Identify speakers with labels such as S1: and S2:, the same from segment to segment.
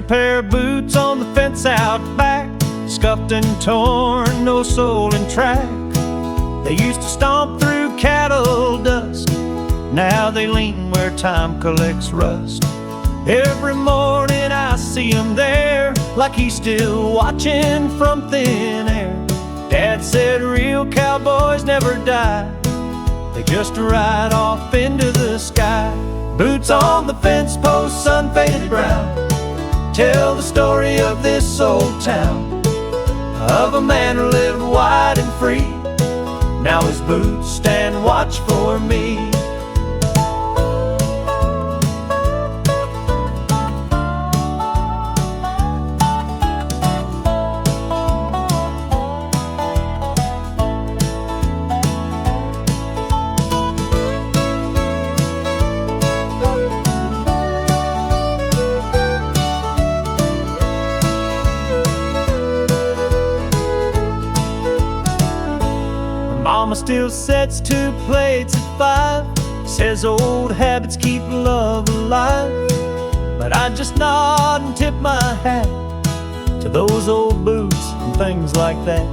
S1: a pair of boots on the fence out back, scuffed and torn, no soul in track. They used to stomp through cattle dust, now they lean where time collects rust. Every morning I see him there, like he's still watching from thin air. Dad said real cowboys never die, they just ride off into the sky. Boots on the fence post, sun faded brown, tell the story of this old town, of a man who lived wide and free. Now his boots stand watch for me. Mama still sets 2 plates at 5, says old habits keep love alive. But I just nod and tip my hat to those old boots and things like that.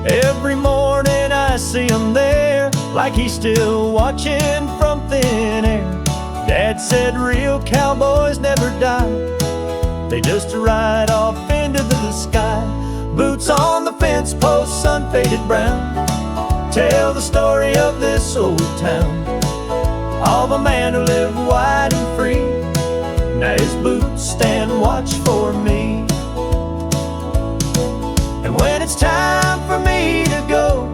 S1: Every morning I see him there, like he's still watching from thin air. Dad said real cowboys never die, they just ride off into the sky. Boots on the fence post, sun faded brown, tell the story of this old town, of a man who lived wide and free. Now his boots stand watch for me. And when it's time for me to go,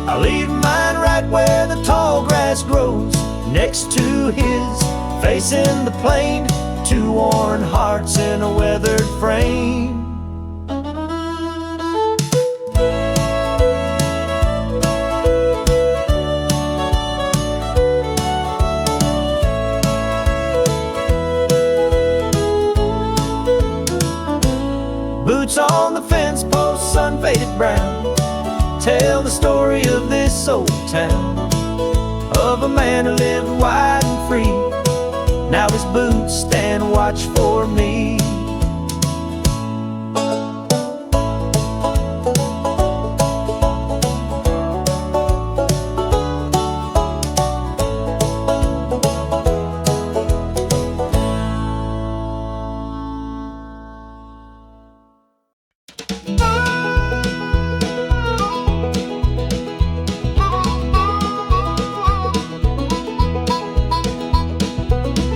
S1: I'll leave mine right where the tall grass grows, next to his, facing the plain, 2 worn hearts in a weathered frame. Boots on the fence post, sun faded brown, tell the story of this old town, of a man who lived wide and free. Now his boots stand watch for me.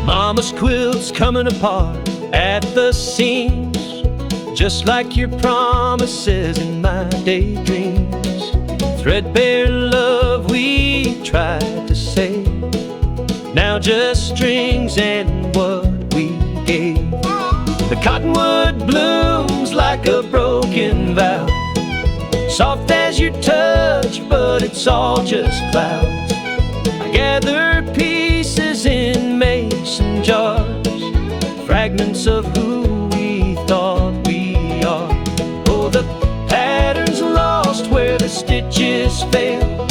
S1: Mama's quilt's coming apart at the seams, just like your promises in my daydreams. Threadbare love we tried to save, now just strings and what we gave. The cottonwood blooms like a broken vow, soft as your touch, but it's all just clouds. I gather pieces in mason jars, fragments of who we thought we are. Oh, the pattern's lost where the stitches failed,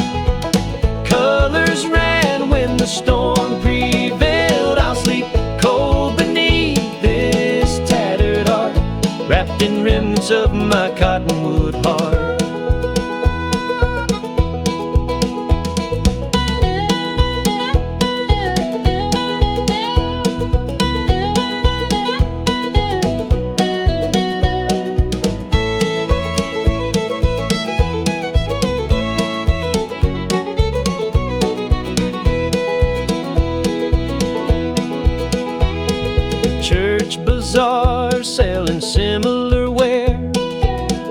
S1: colors ran when the storm prevailed. I'll sleep cold beneath this tattered art, wrapped in remnants of my cottonwood heart. Church bazaars selling similar wear,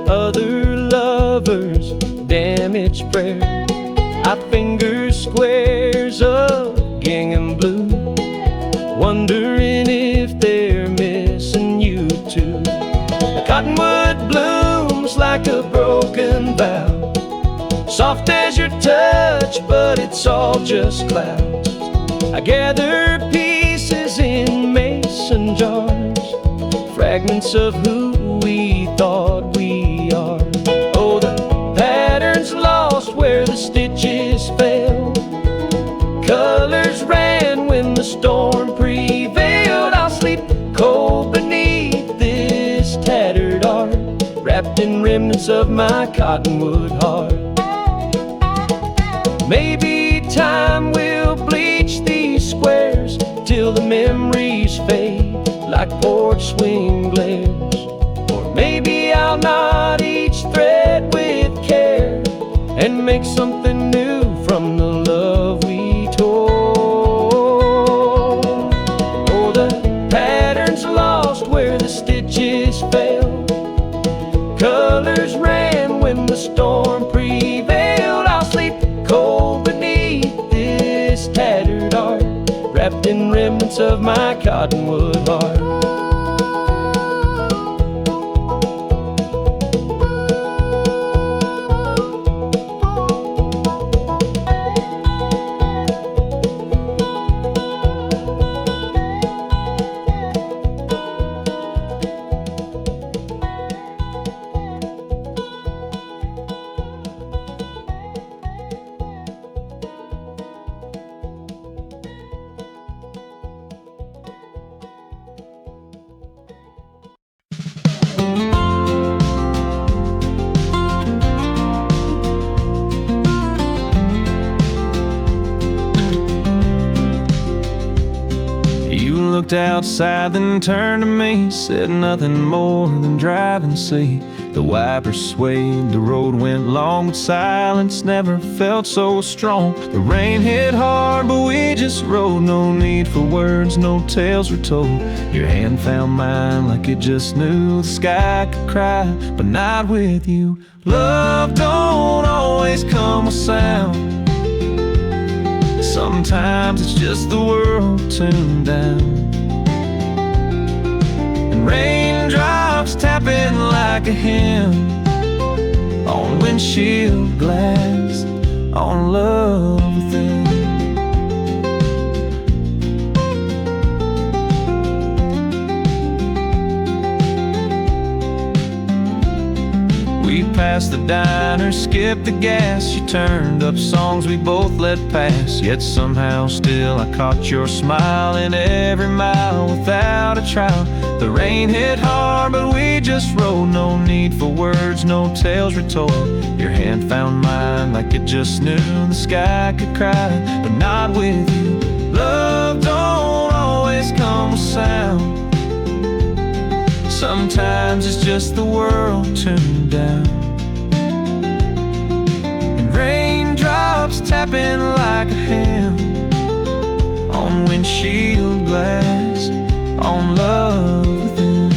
S1: other lovers damaged prayer. I finger squares of gingham blue, wondering if they're missing you too. The cottonwood blooms like a broken vow, soft as your touch, but it's all just clouds. I gather pieces in mason jars, fragments of who we thought we are. Oh, the pattern's lost where the stitches fell, colors ran when the storm prevailed. I'll sleep cold beneath this tattered art, wrapped in remnants of my cottonwood heart. Maybe time will bleach these squares till the memories fade like porch swing glares. Or maybe I'll knot each thread with care and make something new from the love we tore. Oh, the pattern's lost where the stitches fell, colors ran when the storm prevailed. I'll sleep cold beneath this tattered art, wrapped in remnants of my cottonwood heart.
S2: Looked outside, then turned to me, said nothing more than drive and see. The wipers swayed, the road went long, but silence never felt so strong. The rain hit hard, but we just rode. No need for words, no tales were told. Your hand found mine like it just knew the sky could cry, but not with you. Love don't always come with sound. Sometimes it's just the world tuned down. Raindrops tapping like a hymn on windshield glass, on love within. We passed the diner, skipped the gas. You turned up songs we both let pass. Yet somehow still I caught your smile in every mile without a trial. The rain hit hard, but we just rode. No need for words, no tales were told. Your hand found mine like it just knew the sky could cry, but not with you. Love don't always come with sound. Sometimes it's just the world tuned down. And raindrops tapping like a hymn on windshield glass, on love within.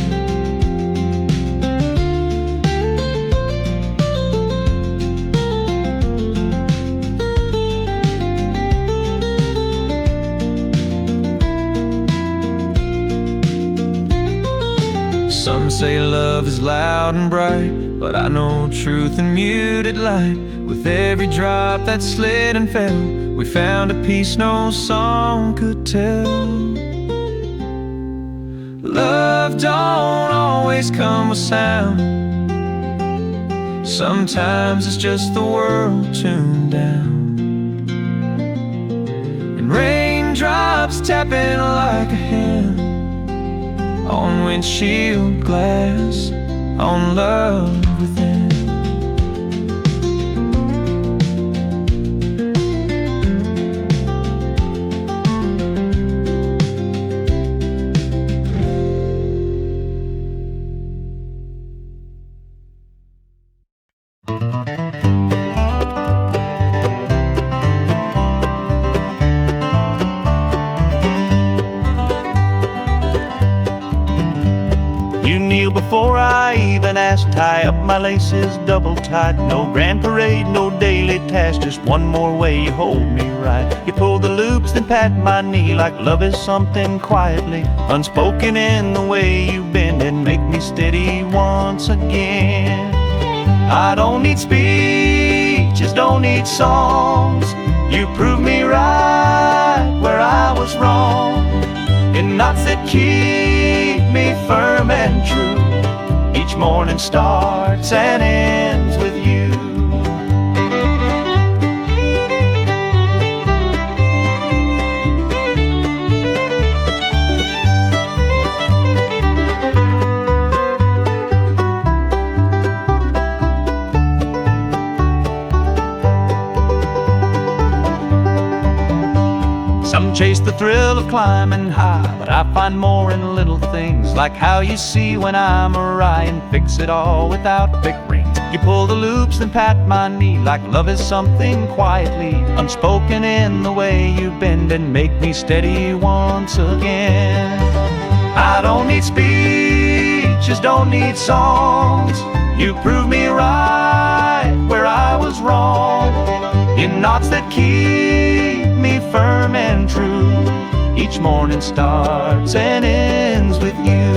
S2: Some say love is loud and bright, but I know truth in muted light. With every drop that slid and fell, we found a peace no song could tell. Love don't always come with sound. Sometimes it's just the world tuned down. And raindrops tapping like a hymn on windshield glass, on love within.
S3: Before I even asked, tie up my laces double tight. No grand parade, no daily task, just one more way you hold me right. You pull the loops, then pat my knee like love is something quietly unspoken in the way you bend and make me steady once again. I don't need speeches, don't need songs. You prove me right where I was wrong, in knots that keep me firm and true. Each morning starts and ends with you. chase the thrill of climbing high. But I find more in little things, like how you see when I'm awry, and fix it all without bickering. You pull the loops and pat my knee, like love is something quietly unspoken in the way you bend and make me steady once again. I don't need speeches, don't need songs. You prove me right where I was wrong, in knots that keep me firm and true. Each morning starts and ends with you.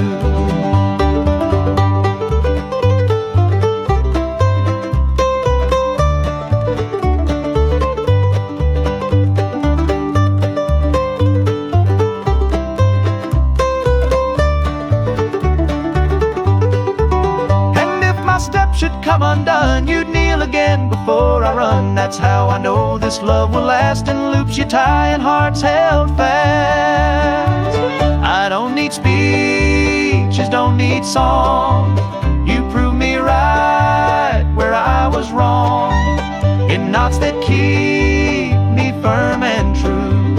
S3: Come undone, you'd kneel again before I run. That's how I know this love will last, in loops you tie and hearts held fast. I don't need speeches, don't need songs. You prove me right where I was wrong, in knots that keep me firm and true.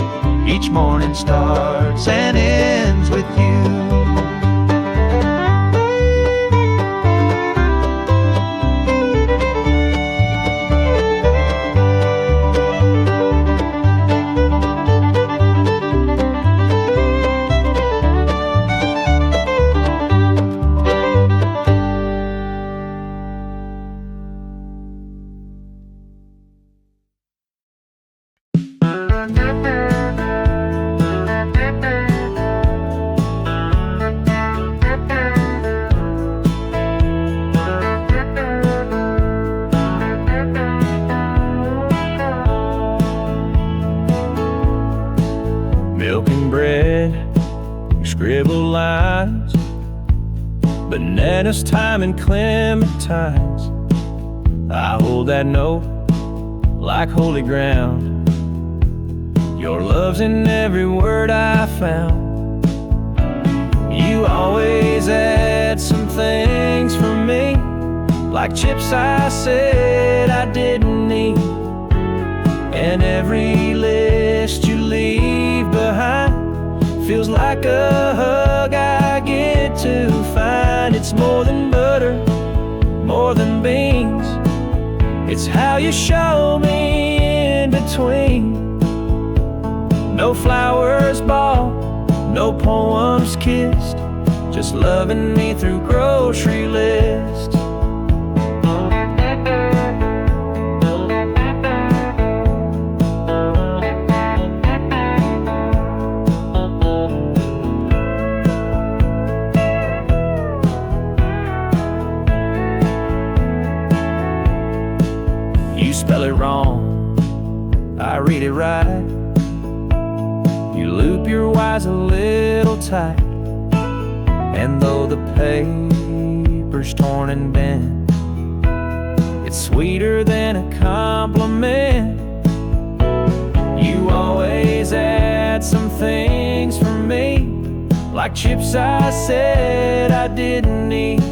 S3: Each morning starts and ends with you.
S1: Milk and bread, you scribble lines, bananas, thyme, and clementines. I hold that note like holy ground. Your love's in every word I found. You always add some things for me, like chips I said I didn't need. And every list you leave behind feels like a hug I get to find. It's more than butter, more than beans. It's how you show me in between. No flowers bought, no poems kissed, just loving me through grocery lists. You spell it wrong, I read it right. You loop your Y's a little tight, and though the paper's torn and bent, it's sweeter than a compliment. You always add some things for me, like chips I said I didn't need.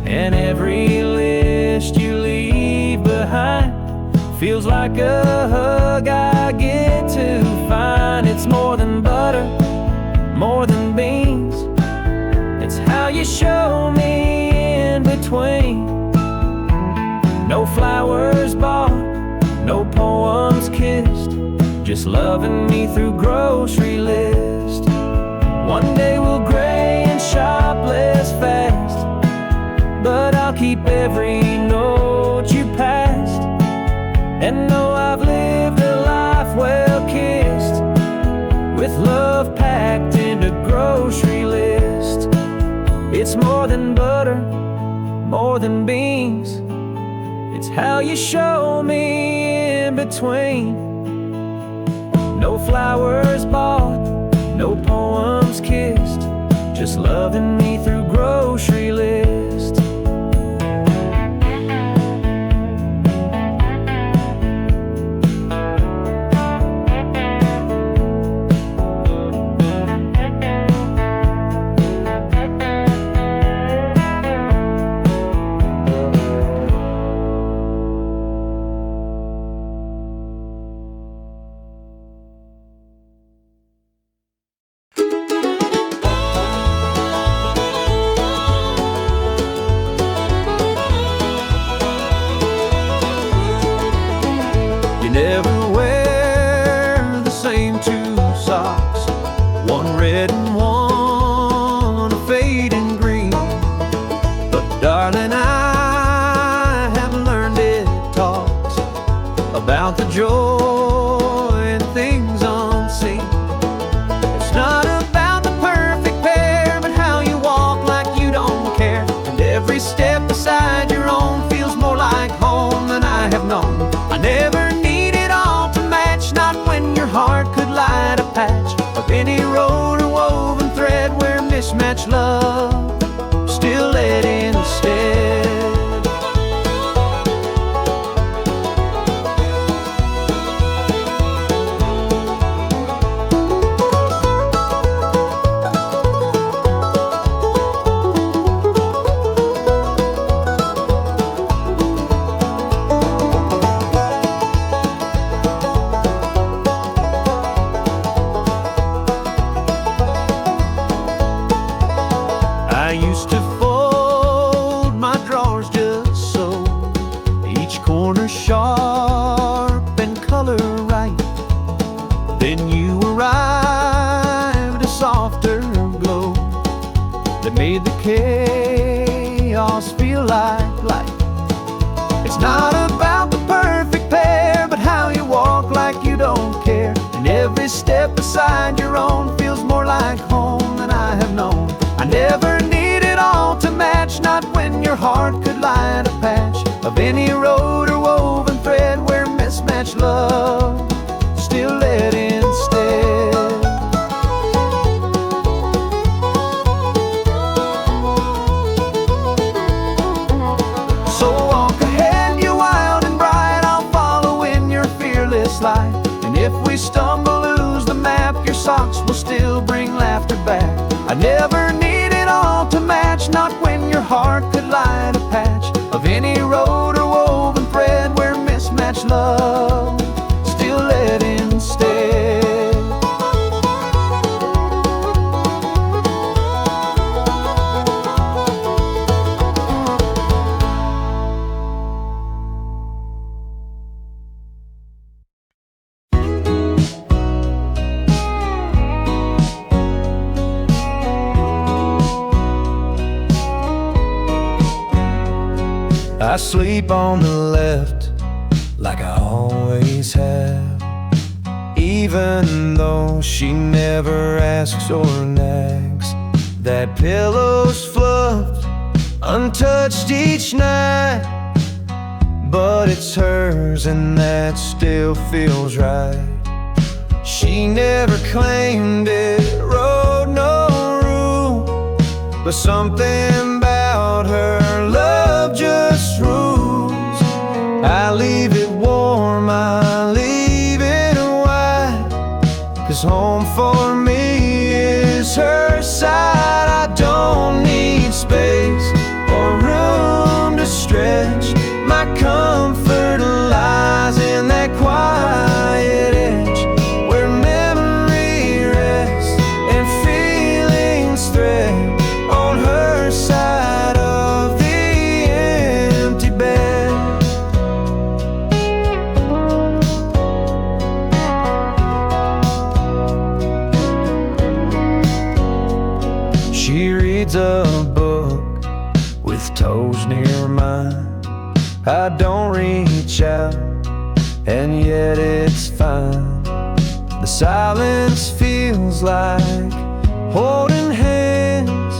S1: And every list you leave behind feels like a hug I get to find. It's more than butter, more than beans. It's how you show me in between. No flowers bought, no poems kissed, just loving me through grocery list. One day we'll gray and shop less fast, but I'll keep every note you passed, and know I've lived a life well kissed, with love packed in a grocery list. It's more than butter, more than beans. It's how you show me in between. No flowers bought, no poems kissed, just loving me through grocery list. Darling, I have learned it talks about the joy and things unseen. It's not about the perfect pair, but how you walk like you don't care. And every step beside your own feels more like home than I have known. I never need it all to match, not when your heart could light a patch of any road or woven thread where mismatched love still led instead. I used to fold my drawers just so, each corner sharp and color right. Then you arrived, a softer glow that made the chaos feel like light. It's not about the perfect pair, but how you walk like you don't care. And every step beside your own feels more like home than I have known. I never need it all to match, not when your heart could light a patch of any road or woven thread where mismatched love still led instead. So walk ahead, you wild and bright, I'll follow in your fearless light. And if we stumble, lose the map, your socks will still bring laughter back. I never need it all to match, not when your heart could light a patch of any road or woven thread where mismatched love still led instead.
S2: I sleep on the left like I always have, even though she never asks or nags. That pillow's fluffed, untouched each night, but it's hers and that still feels right. She never claimed it, wrote no rule, but something about her love just rules. I leave it warm, I leave it wide, 'cause home for me is her side. I don't need space or room to stretch. My comfort lies in that quiet edge where memory rests and feelings thread on her side of the empty bed. She reads a book with toes near mine. I don't reach out, and yet it's fine. The silence feels like holding hands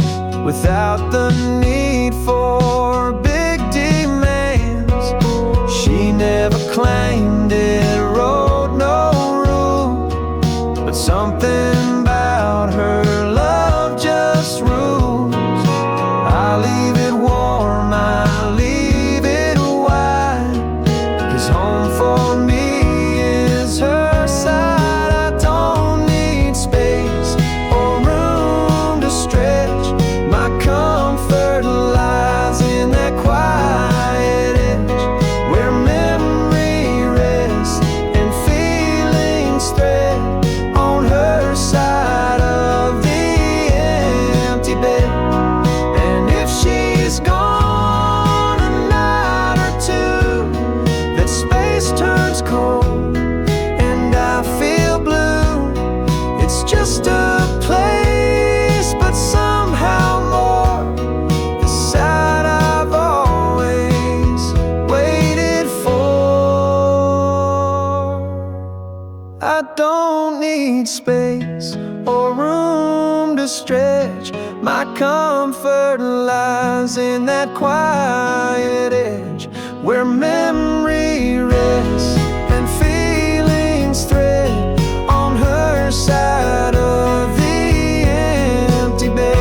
S2: without the need for big demands. She never claimed it, wrote no rule, but something about her love just rules. I leave it warm, I leave it wide, 'cause home for me is her side. I don't need space or room to stretch. My comfort comfort lies in that quiet edge where memory rests and feelings thread on her side of the empty bed.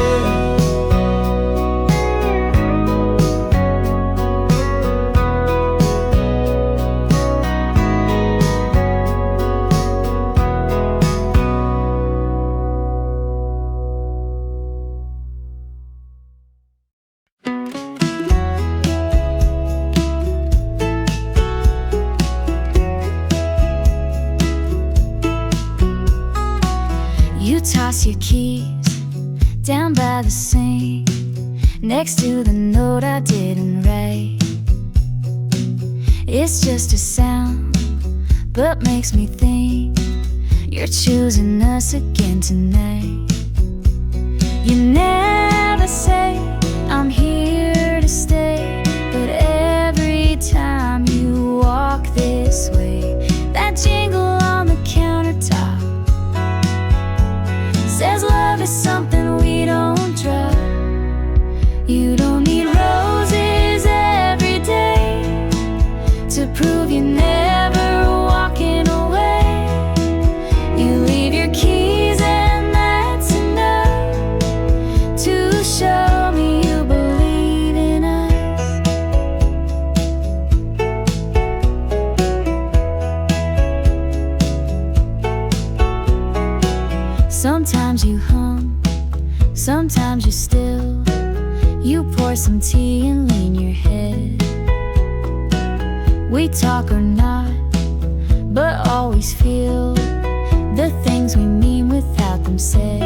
S4: Toss your keys down by the sink next to the note I didn't write. It's just a sound, but makes me think you're choosing us again tonight. You never say I'm here to stay, but every time you walk this way, that jingle on the countertop says love is something we don't drop. You don't need roses every day to prove you're never walking away. You leave your keys and that's enough to show me you believe in us. Sometimes you hum, sometimes you're still. You pour some tea and lean your head. We talk or not, but always feel the things we mean without them said.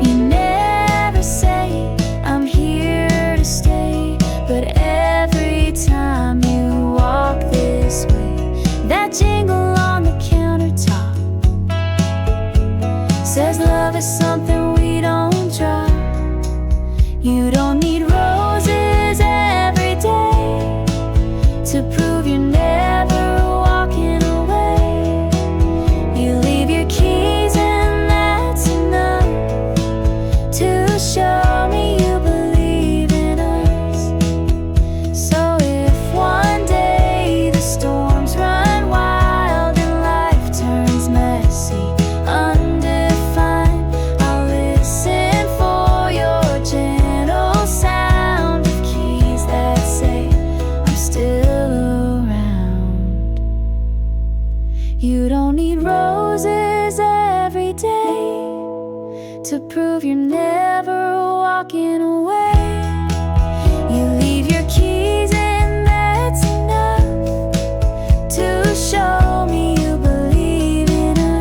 S4: You never say I'm here to stay, but every time you walk this way, that jingle on the countertop says love is something we don't drop. You don't need roses every day to prove you're never walking away. You leave your keys and that's enough to show me you believe in us. So if one day the storms run wild and life turns messy, undefined, I'll listen for your gentle sound of keys that say I'm still around. You don't need roses every day to prove you're never walking away. You leave your keys and that's enough to show me you believe in us.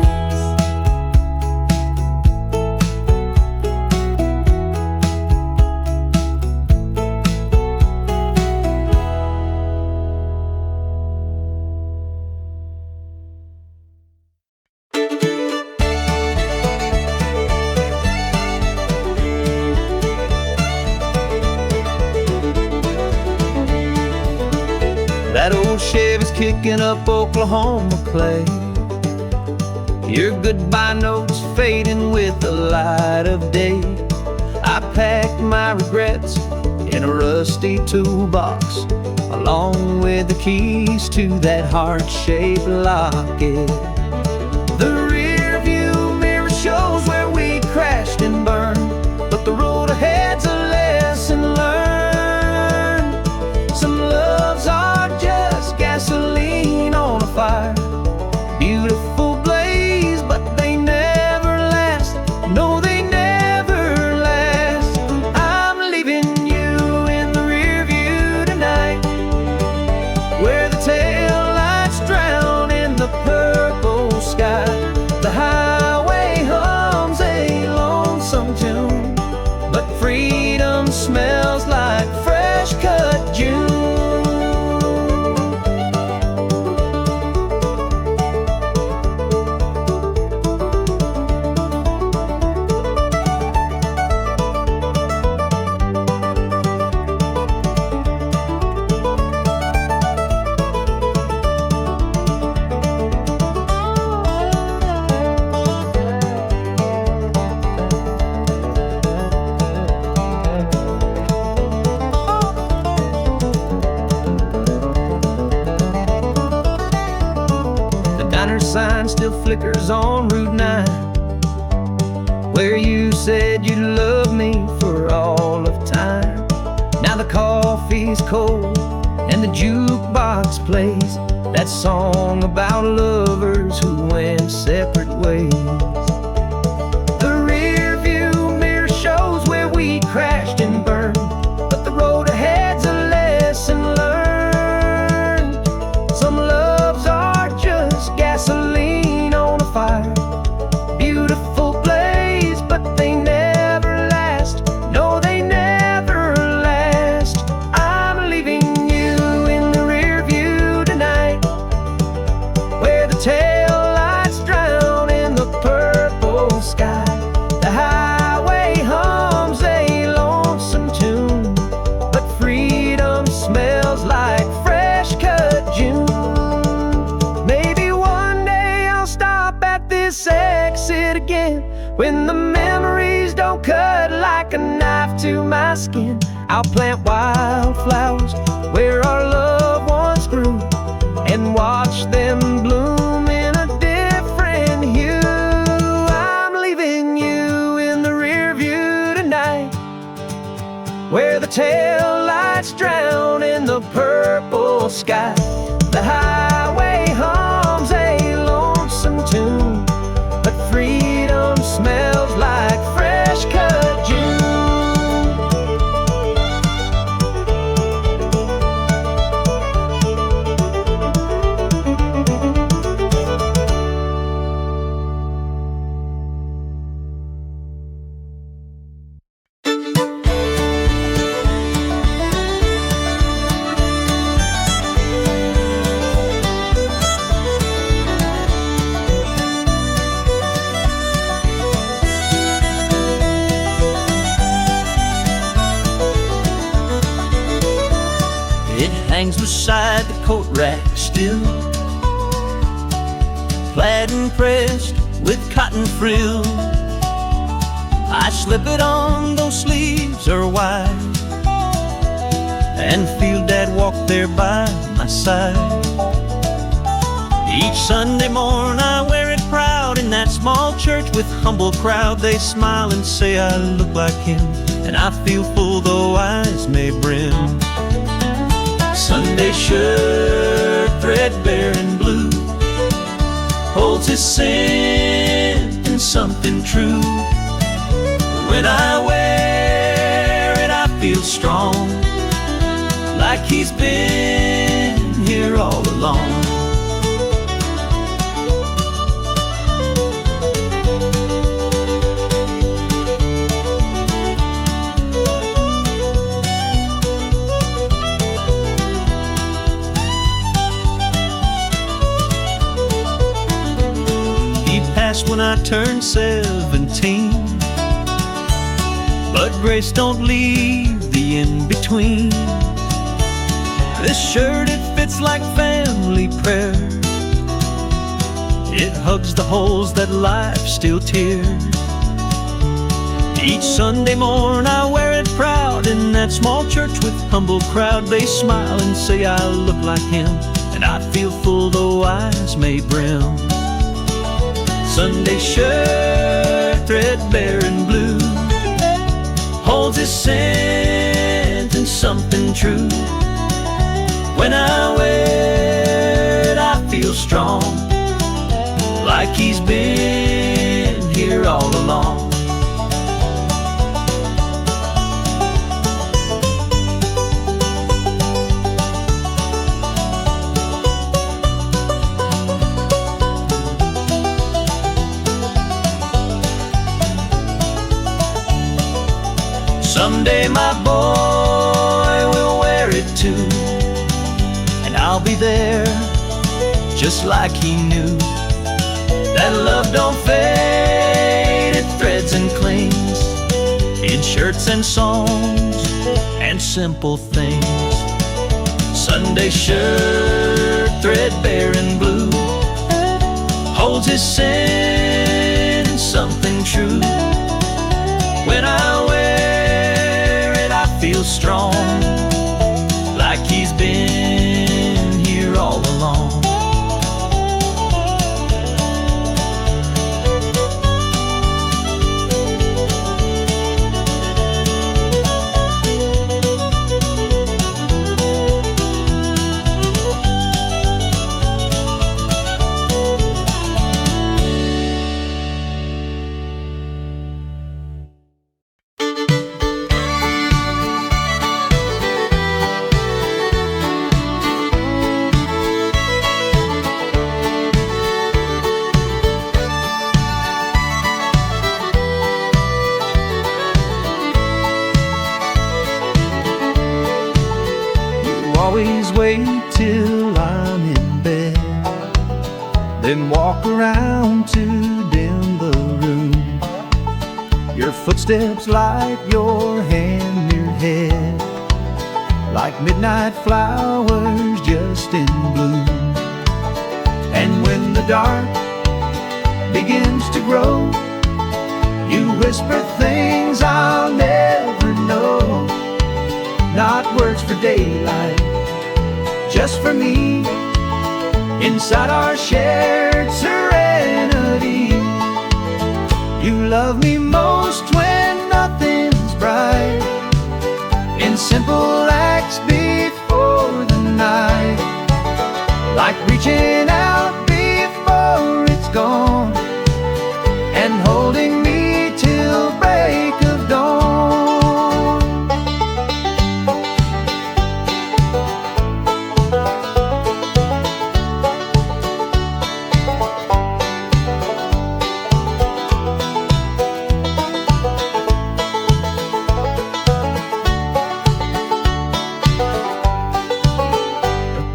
S2: That old Chevy's kicking up Oklahoma clay. Your goodbye notes fading with the light of day. I packed my regrets in a rusty toolbox, along with the keys to that heart-shaped locket. The rear view mirror shows where we crashed and burned, but the road ahead's a lesson learned. Some loves are just gasoline on a fire, beautiful blaze, but they never last. No, they never last. I'm leaving you in the rear view tonight, where the tail lights drown in the purple
S1: sign still flickers on Route 9, where you said you'd love me for all of time. Now the coffee's cold and the jukebox plays that song about lovers who went separate ways. The rear view mirror shows where we crashed and burned, but the road ahead's a lesson learned. Some loves are just gasoline on a fire, beautiful blaze, but they never last. No, they never last. I'm leaving you in the rear view tonight, where the tail lights drown in the purple sky. The highway hums a lonesome tune, but freedom smells like fresh cut June. Maybe one day I'll stop at this exit again, when the memories don't cut like a knife to my skin. I'll plant wildflowers where our loved ones grew, and watch them bloom in a different hue. I'm leaving you in the rear view tonight, where the tail lights drown in the purple sky. The highway hums a lonesome tune, but freedom smells like fresh cut June.
S3: It hangs beside the coat rack still, plaid and pressed with cotton frill. I slip it on, those sleeves are wide, and feel Dad walk there by my side. Each Sunday morn I wear it proud in that small church with humble crowd. They smile and say I look like him, and I feel full though eyes may brim. Sunday shirt, threadbare and blue, holds his scent and something true. When I wear it I feel strong, like he's been here all along. When I turned 17, but grace don't leave the in-between. This shirt, it fits like family prayer. It hugs the holes that life still tears. Each Sunday morn I wear it proud in that small church with humble crowd. They smile and say I look like him, and I feel full though eyes may brim. Sunday shirt, threadbare and blue, holds his scent and something true. When I wear it I feel strong, like he's been here all along. Someday my boy will wear it too, and I'll be there just like he knew. That love don't fade, it threads and clings in shirts and songs and simple things. Sunday shirt, threadbare and blue, holds his scent and something true. When I wear it I feel strong, like he's been here all along.
S1: always wait till I'm in bed, then walk around to dim the room. Your footsteps light your hand near head, like midnight flowers just in bloom. And when the dark begins to grow, you whisper things I'll never know. Not words for daylight, just for me, inside our shared serenity. You love me most when nothing's bright, in simple acts before the night, like reaching out before it's gone, and holding me till break of dawn.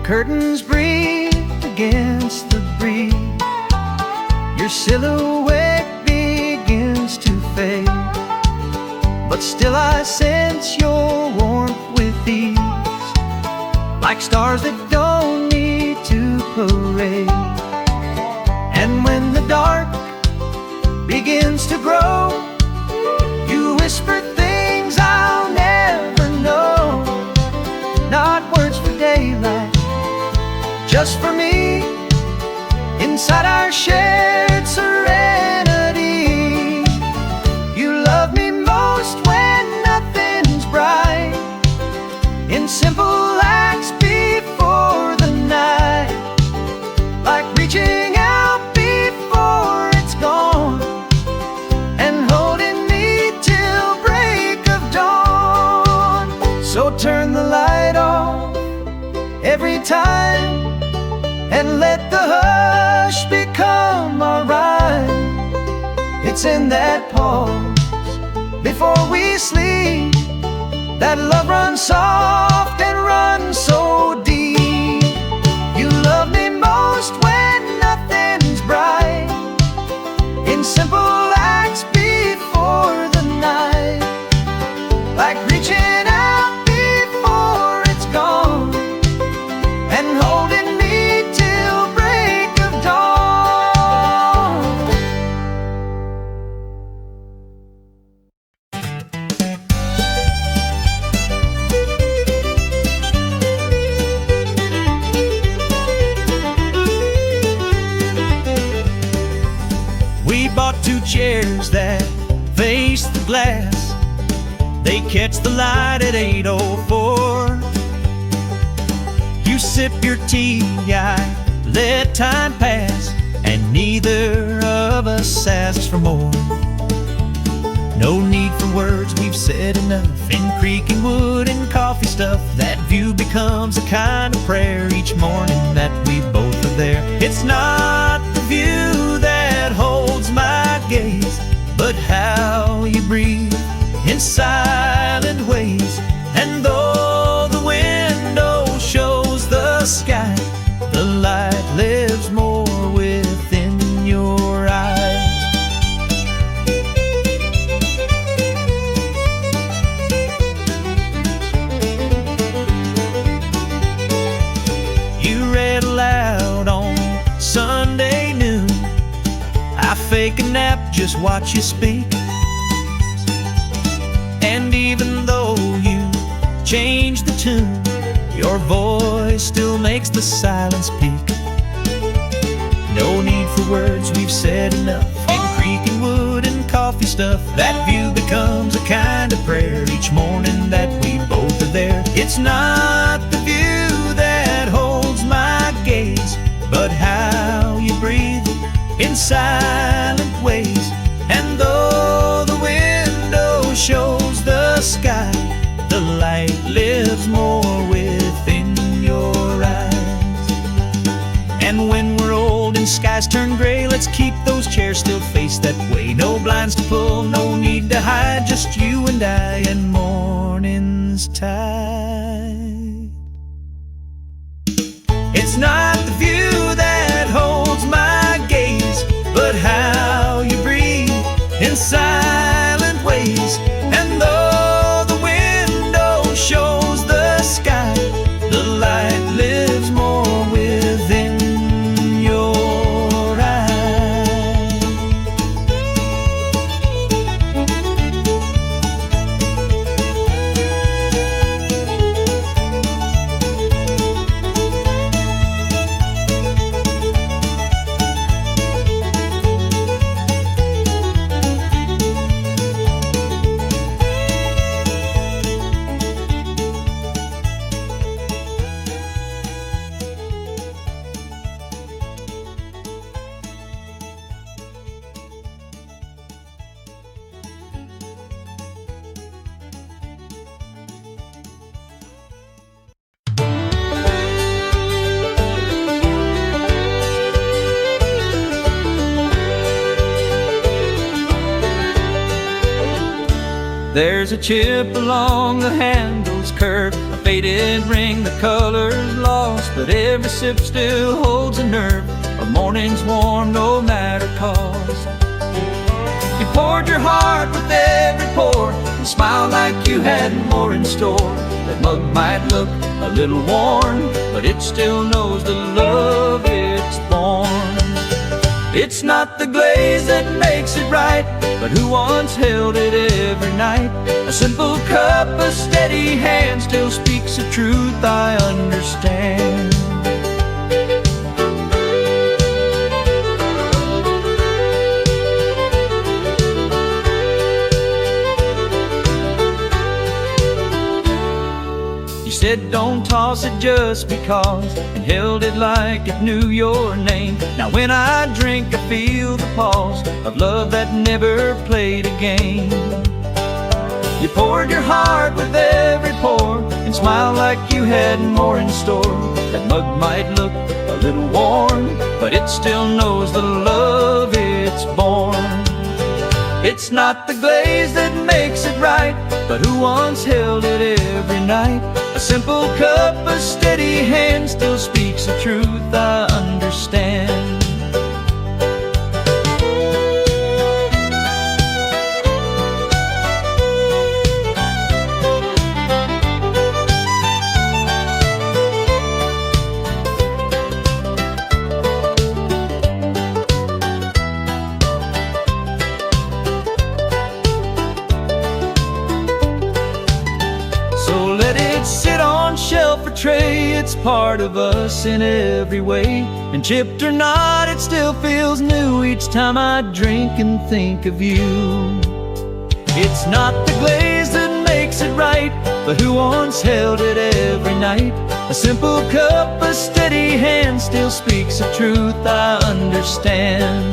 S1: Curtains breathe against the breeze, your silhouette begins to fade, but still I sense your warmth with ease, like stars that don't need to parade. And when the dark begins to grow, you whisper things I'll never know. Not words for daylight, just for me, inside our shared serenity. You love me most when nothing's bright, in simple acts before the night, like reaching out before it's gone, and holding me till break of dawn. So turn the light on every time, and let the hush become our rhyme. It's in that pause before we sleep that love runs soft and runs so deep. You love me most when nothing's bright, in simple acts before the night, like reaching out before it's gone, and holding me till break of dawn.
S3: We bought 2 chairs that face the glass, they catch the light at 8:04. You sip your tea, I let time pass, and neither of us asks for more. No need for words, we've said enough, in creaking wood and coffee stuff. That view becomes a kind of prayer each morning that we both are there. It's not the view that holds my gaze, but how you breathe in silent ways. And though the window shows the sky, the light lives more within your eyes. You read aloud on Sunday noon, I fake a nap, just watch you speak. And even though you change the tune, your voice still makes the silence peak. No need for words, we've said enough, in creaking wood and coffee stuff. That view becomes a kind of prayer each morning that we both are there. It's not the view that holds my gaze, but how you breathe in silent ways. And though the window shows the sky, the light lives more within your eyes. And when we're old and skies turn gray, let's keep those chairs still face that way. No blinds to pull, no need to hide, just you and I and morning's tide.
S1: It's not the view that holds my gaze, but how you breathe in silent ways. And though the window shows the sky, the light lives more within your eyes.
S2: There's a chip along the handle's curve, a faded ring, the color's lost, but every sip still holds a nerve. A morning's warm no matter cause. You poured your heart with every pour and smiled like you had more in store. That mug might look a little worn, but it still knows the love it's born. It's not the glaze that makes it right, but who once held it every night? A simple cup, a steady hand still speaks a truth I understand. You said don't toss it just because, and held it like it knew your name. Now when I drink I feel the pulse of love that never played a game. You poured your heart with every pour and smiled like you had more in store. That mug might look a little worn, but it still knows the love it's born. It's not the glaze that makes it right, but who once held it every night? A simple cup, a steady hand still speaks the truth I understand. Shelf or tray, it's part of us in every way. And chipped or not, it still feels new each time I drink and think of you. It's not the glaze that makes it right, but who once held it every night? A simple cup, a steady hand still speaks a truth I understand.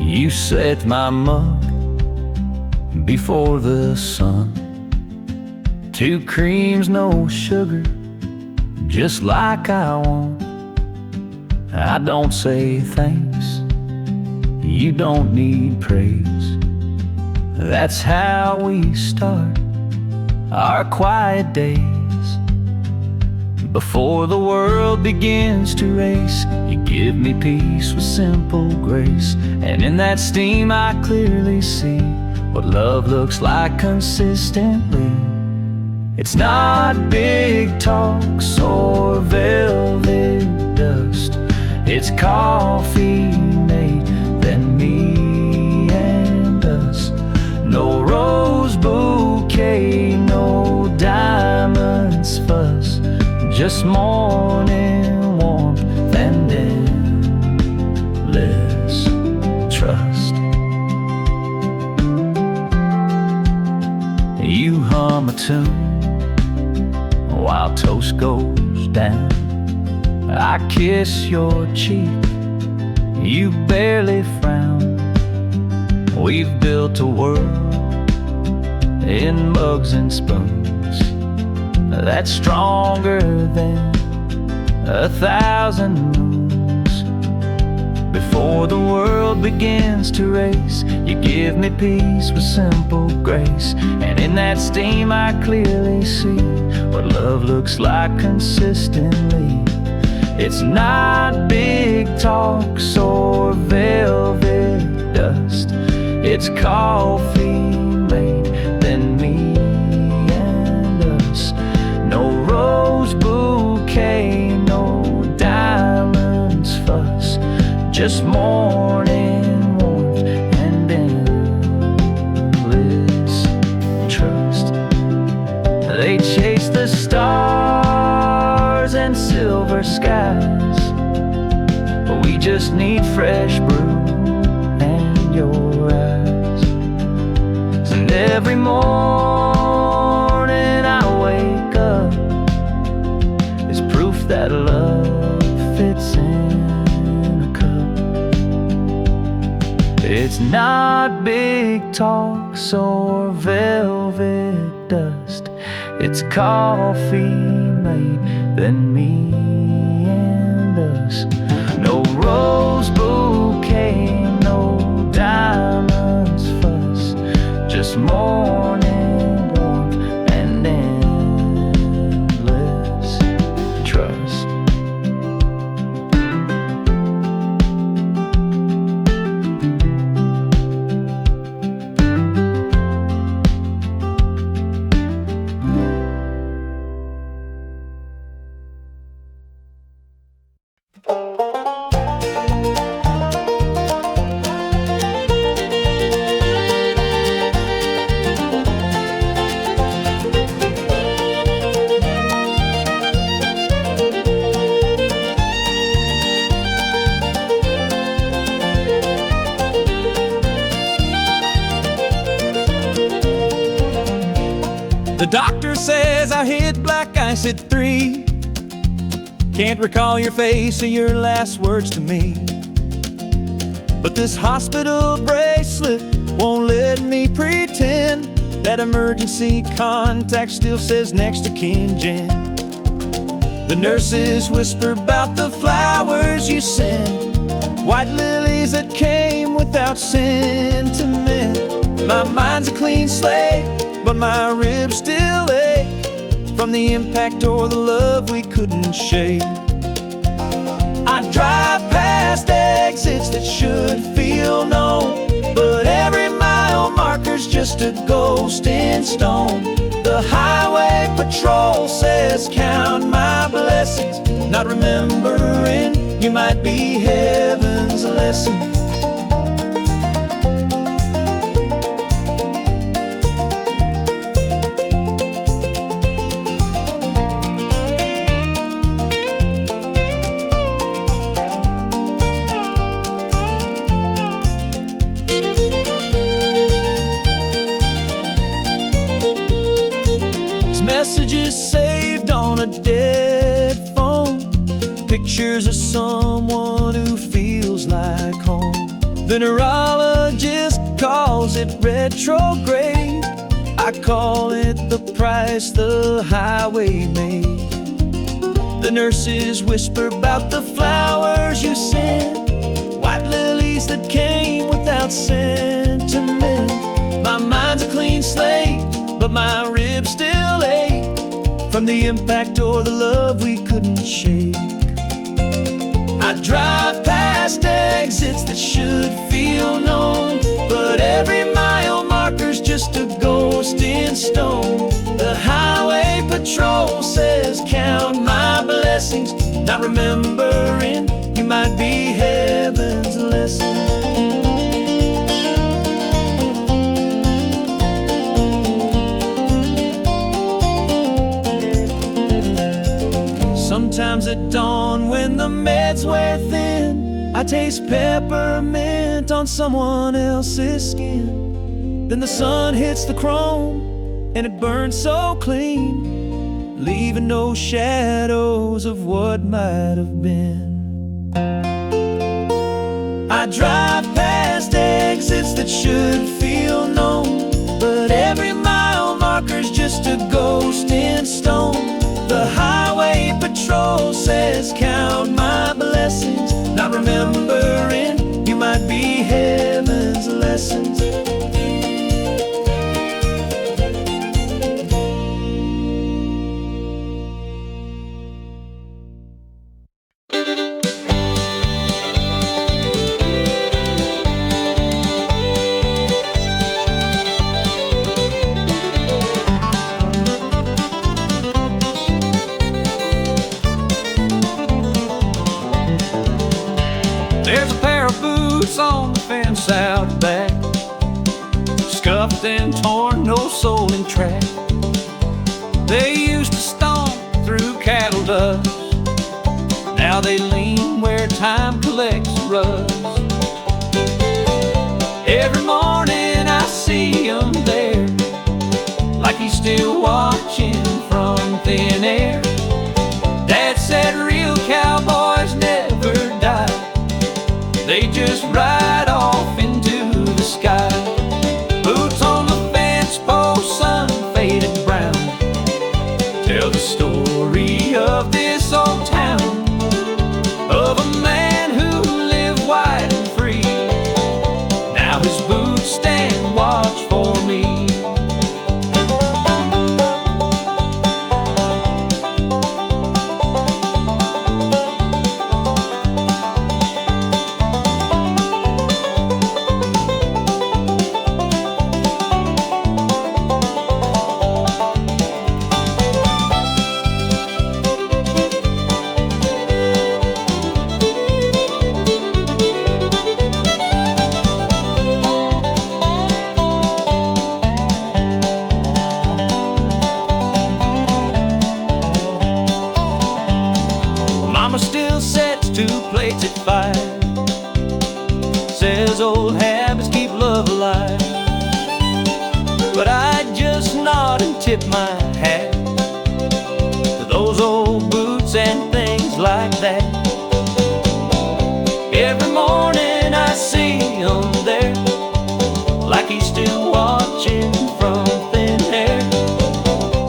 S2: You set my mug before the sun. 2 creams, no sugar, just like I want. I don't say thanks, you don't need praise. That's how we start our quiet days. Before the world begins to race, you give me peace with simple grace. And in that steam I clearly see what love looks like consistently. It's not big talks or velvet dust, it's coffee made, then me and us. No rose bouquet, no diamonds fuss, just morning warmth and endless trust. You hum a tune while toast goes down. I kiss your cheek, you barely frown. We've built a world in mugs and spoons that's stronger than 1,000 moons. Before the world begins to race, you give me peace with simple grace. And in that steam I clearly see what love looks like consistently. It's not big talks or velvet dust, it's coffee made than me and us. No rose bouquet, no diamonds fuss, just morning warmth and endless trust. They chase the stars and silver skies, but we just need fresh brew and your eyes. And every morning I wake up is proof that love fits in a cup. It's not big talks or velvet dust, it's coffee made than me and us. No rose bouquet, no diamonds fuss, just morning warmth and endless trust.
S1: The doctor says I hit black ice at 3. Can't recall your face or your last words to me, but this hospital bracelet won't let me pretend. That emergency contact still says next to kin Jen. The nurses whisper about the flowers you sent, white lilies that came without sentiment. My mind's a clean slate, but my ribs still ache from the impact or the love we couldn't shake. I drive past exits that should feel known, but every mile marker's just a ghost in stone. The highway patrol says count my blessings, not remembering you might be heaven's lesson. Messages saved on a dead phone, pictures of someone who feels like home. The neurologist calls it retrograde, I call it the price the highway made. The nurses whisper about the flowers you sent, white lilies that came without sentiment. My mind's a clean slate, but my ribs still ache from the impact or the love we couldn't shake. I drive past exits that should feel known, but every mile marker's just a ghost in stone. The highway patrol says count my blessings, not remembering you might be heaven's lesson. Sometimes at dawn when the meds wear thin, I taste peppermint on someone else's skin. Then the sun hits the chrome and it burns so clean. leaving no shadows of what might have been. I drive past exits that should feel known, but every mile marker's just a ghost in stone. The highway patrol says count my blessings, not remembering you might be heaven's lessons.
S2: There's a pair of boots on the fence out back, scuffed and torn, no sole in track. They used to stomp through cattle dust, now they lean where time collects rust. Every morning I see 'em there, like he's still watching from thin air. Dad said real cowboys never die, they just ride off into the sky. Boots on the fence post, sun faded brown, tell the story of this old town, of a man who lived wide and free. Now his boots stand watch for me. Mama still sets 2 plates at 5, says old habits keep love alive. But I just nod and tip my hat to those old boots and things like that. Every morning I see 'em there, like he's still watching from thin air.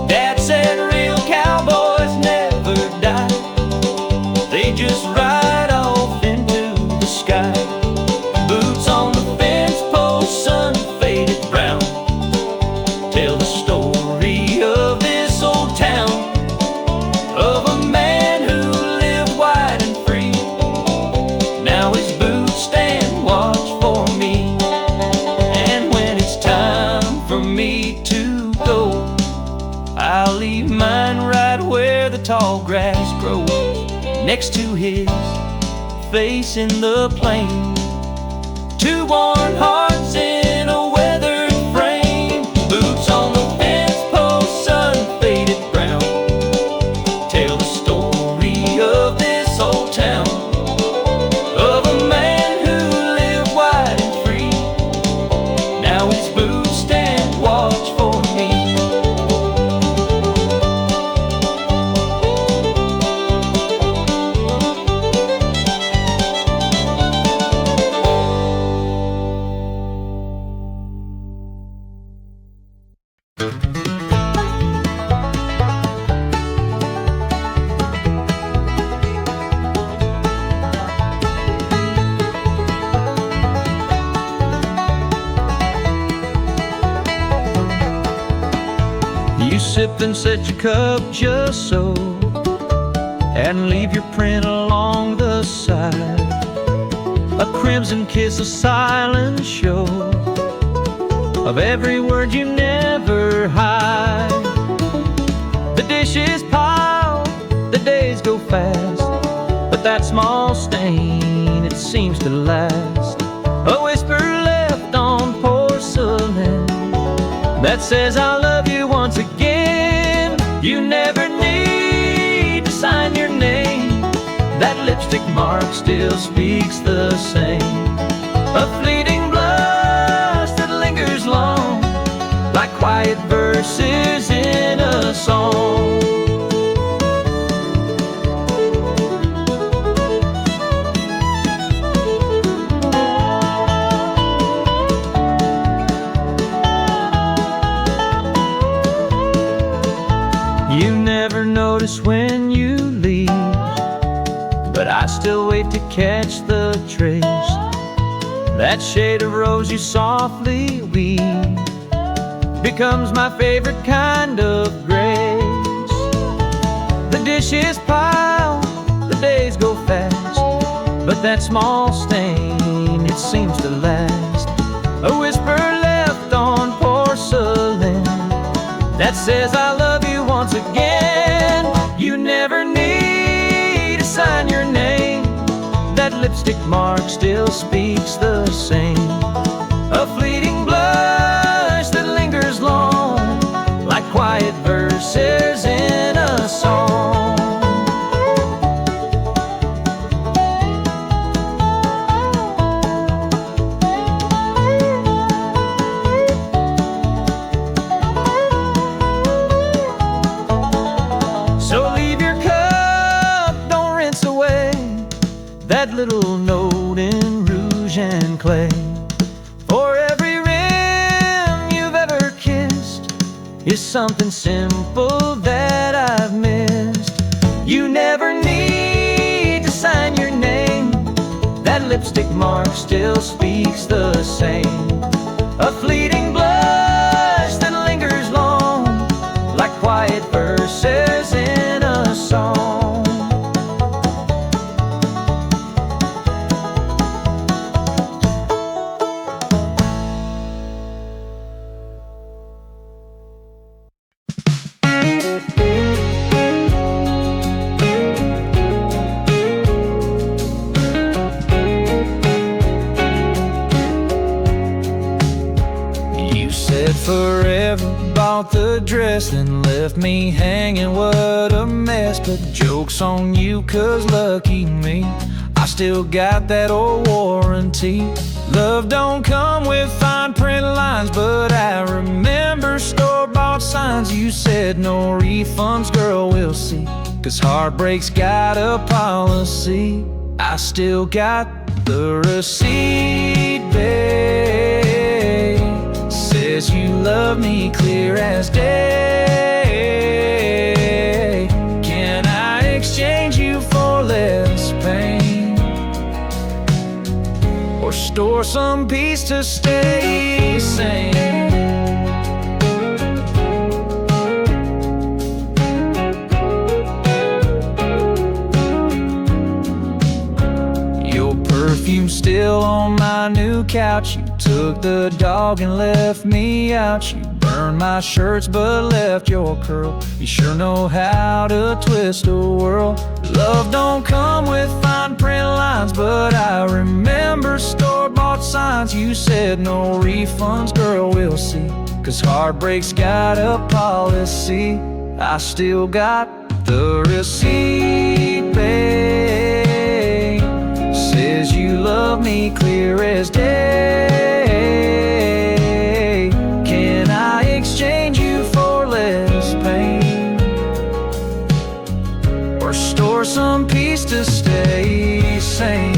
S2: Dad said real cowboys never die, they just ride off into the sky. Boots on the fence post, sun faded brown, tell the story of this old town, of a man who lived wide and free. Now his boots stand watch for me, and when it's time for me to go, I'll leave mine right where the tall grass grows, next to his face in the plain. 2 worn hearts in a weathered frame. Boots on the fence post, sun faded brown, tell the story of this old town, of a man who lived wide and free. Now his boots stand watch for me. You sip and set your cup just so, and leave your print along the side. A crimson kiss, a silent show of every word you never hide. The dishes pile, the days go fast, but that small stain, it seems to last. A whisper left on porcelain that says I love you once again. You never need to sign your name, that lipstick mark still speaks the same. A fleeting blush that lingers long, like quiet verses in a song.
S1: I still wait to catch the trace. That shade of rose you softly weave becomes my favorite kind of grace. The dishes pile, the days go fast, but that small stain, it seems to last. A whisper left on porcelain that says I love you once again. You never need to sign your name, that lipstick mark still speaks the same. A fleeting blush that lingers long, like quiet verses in a song. So leave your cup, don't rinse away that little note in rouge and clay. For every rim you've ever kissed is something simple that I've missed. You never need to sign your name, that lipstick mark still speaks the same. A fleeting blush that lingers long, like quiet verses in a song. Forever bought the dress, then left me hanging, what a mess. But joke's on you, 'cause lucky me, I still got that old warranty. Love don't come with fine print lines, but I remember store-bought signs. You said no refunds, girl, we'll see, 'cause heartbreak's got a policy. I still got the receipt, babe. Says you love me clear as day. Can I exchange you for less pain, or store some peace to stay sane? Your perfume still on my new couch. You took the dog and left me out. You burned my shirts but left your curl. You sure know how to twist a world. Love don't come with fine print lines, but I remember store-bought signs. You said no refunds, girl, we'll see, 'cause heartbreak's got a policy. I still got the receipt, babe. Says you love me clear as day. Can I exchange you for less pain, or store some peace to stay sane?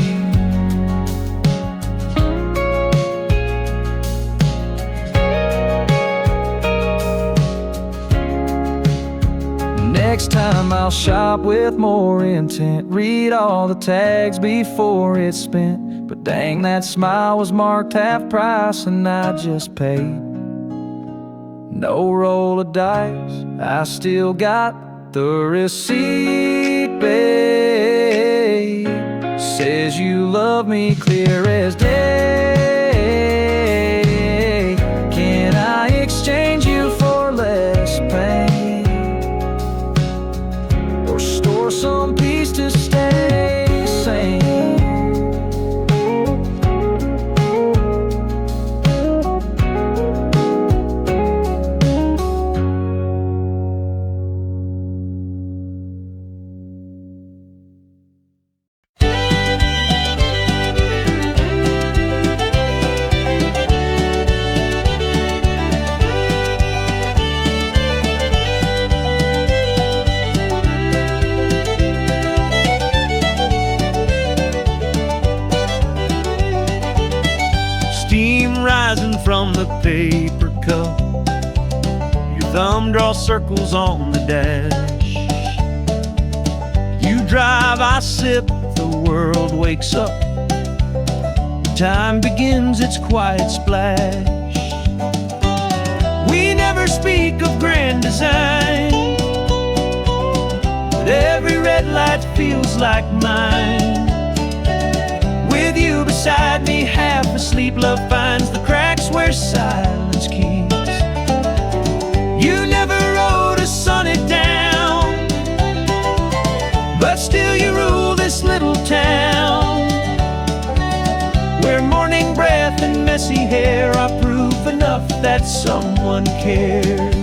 S1: Next time I'll shop with more intent, read all the tags before it's spent. But dang, that smile was marked half price and I just paid. No roll of dice, I still got the receipt, babe. Says you love me clear as day. Can I exchange you for less pain, or store some peace to stay sane?
S3: Rising from the paper cup, your thumb draws circles on the dash. You drive, I sip, the world wakes up, time begins its quiet splash. We never speak of grand design, but every red light feels like mine. With you beside me, half asleep, love finds the cracks where silence keeps. You never wrote a sonnet down, but still you rule this little town, where morning breath and messy hair are proof enough that someone cared.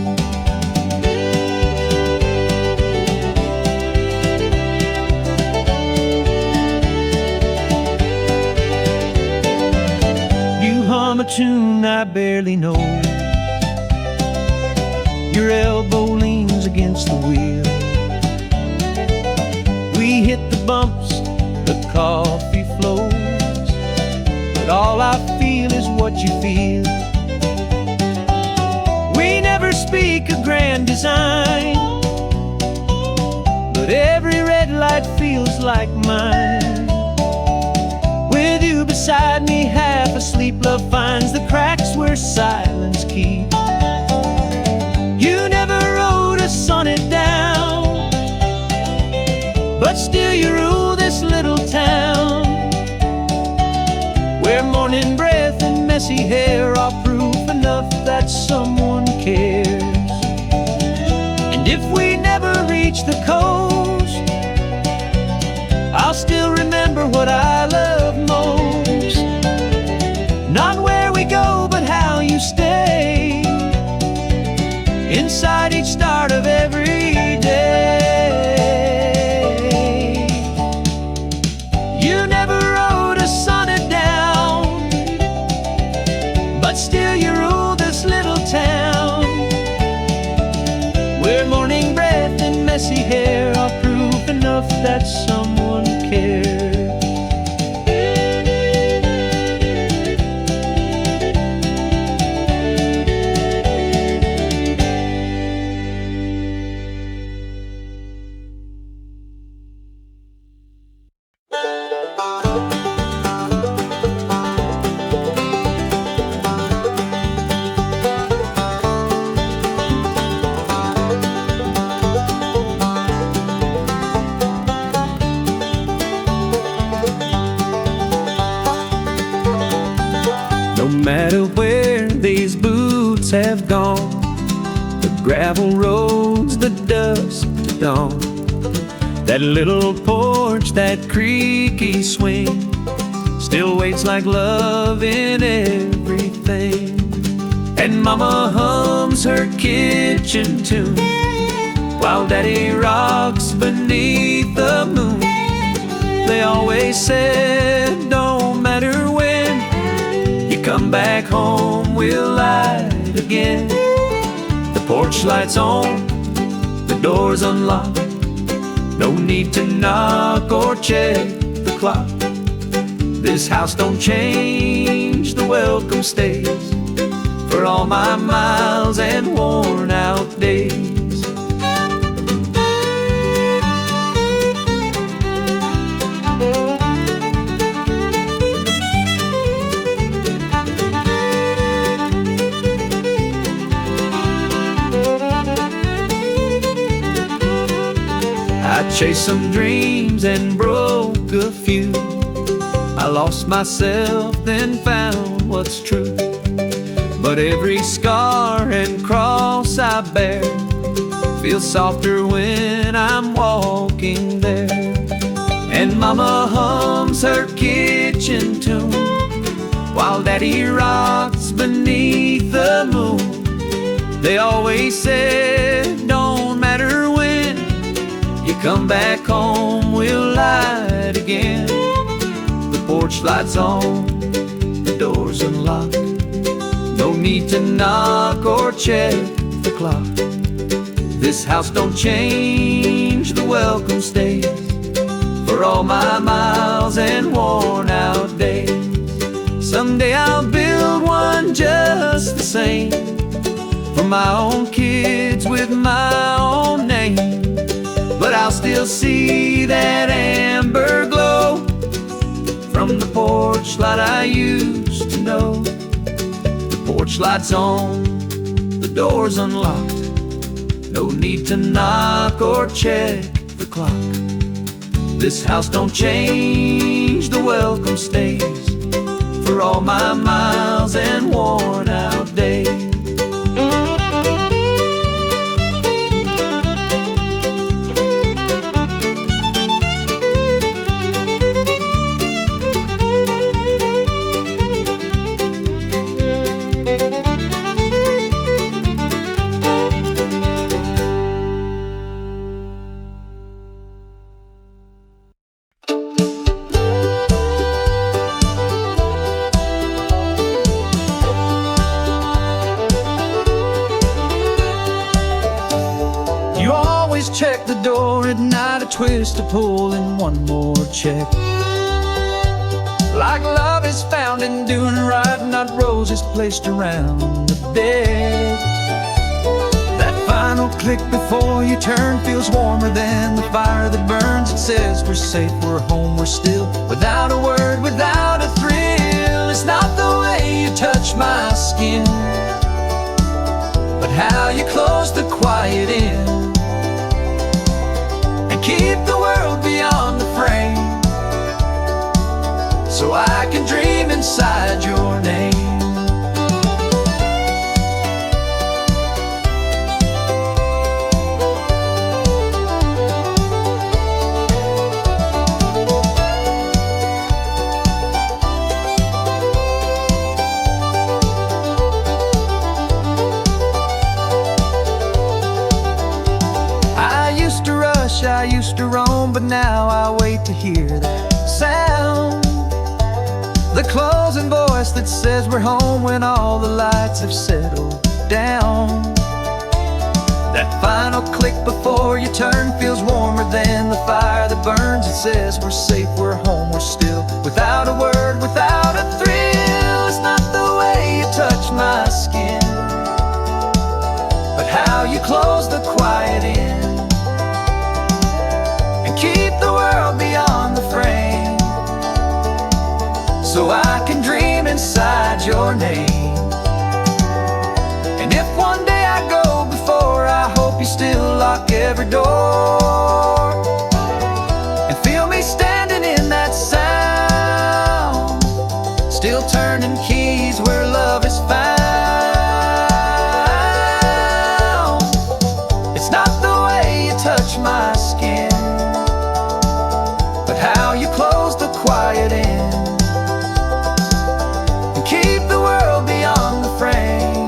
S3: You hum a tune I barely know, your elbow leans against the wheel. We hit the bumps, the coffee flows, but all I feel is what you feel. We never speak of grand design, but every red light feels like mine. With you beside me, half asleep, love finds the cracks where silence keeps. You never wrote a sonnet down, but still you rule this little town, where morning breath and messy hair are proof enough that someone cares. And if we never reach the coast, I'll still remember what I love most. Not where we go, but how you stay inside each start of every day. You never wrote a sonnet down, but still you rule this little town, where morning breath and messy hair are proof enough that someone cares. No matter where these boots have gone, the gravel roads, the dust, the dawn, that little porch, that creaky swing, still waits like love in everything. And Mama hums her kitchen tune, while Daddy rocks beneath the moon. They always said, don't matter when you come back home, we'll light again. The porch light's on, the door's unlocked, no need to knock or check the clock. This house don't change, the welcome stays for all my miles and worn out days. I chased some dreams and broke a few. I lost myself, then found what's true. But every scar and cross I bear feels softer when I'm walking there. And Mama hums her kitchen tune, while Daddy rocks beneath the moon. They always said, don't matter when you come back home, we'll light again. The porch light's on, the door's unlocked, no need to knock or check the clock. This house don't change, the welcome stays for all my miles and worn out days. Someday I'll build one just the same, for my own kids with my own name. But I'll still see that amber glow
S2: porch light I used to know. The porch light's on, the door's unlocked. No need to knock or check the clock. This house don't change, the welcome stays for all my miles and worn out days. Check the door at night, a twist to pull in one more check. Like love is found in doing right, not roses placed around the bed. That final click before you turn feels warmer than the fire that burns. It says we're safe, we're home, we're still. Without a word, without a thrill. It's not the way you touch my skin, but how you close the quiet in. Keep the world beyond the frame, so I can dream inside your name. I used to roam, but now I wait to hear that sound. The closing voice that says we're home when all the lights have settled down. That final click before you turn feels warmer than the fire that burns. It says we're safe, we're home, we're still. Without a word, without a thrill. It's not the way you touch my skin, but how you close the quiet in. Keep the world beyond the frame, so I can dream inside your name. And if one day I go before, I hope you still lock every door and feel me standing in that sound, still turning keys where love is found. It's not the way you touch my skin, how you close the quiet in. And keep the world beyond the frame,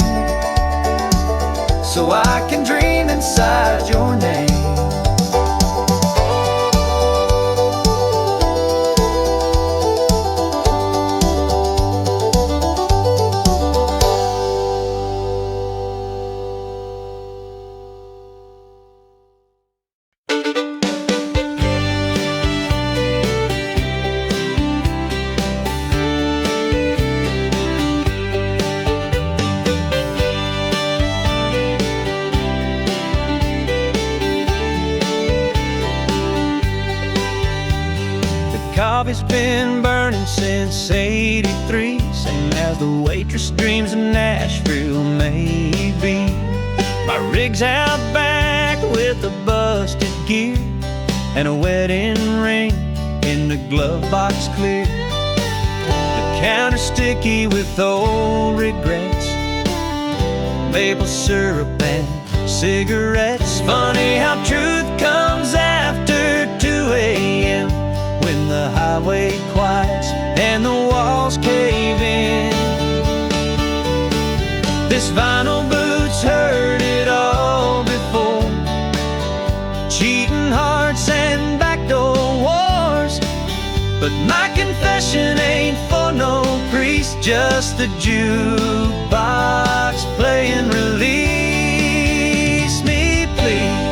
S2: so I can dream inside your name.
S1: Coffee's been burning since '83, same as the waitress dreams of Nashville, maybe. My rig's out back with a busted gear and a wedding ring in the glove box clear. The counter's sticky with old regrets, maple syrup and cigarettes. Funny how truth comes after 2 a.m. when the highway quiets and the walls cave in. This vinyl boot's heard it all before, cheating hearts and backdoor wars. But my confession ain't for no priest, just the jukebox playing Release Me Please.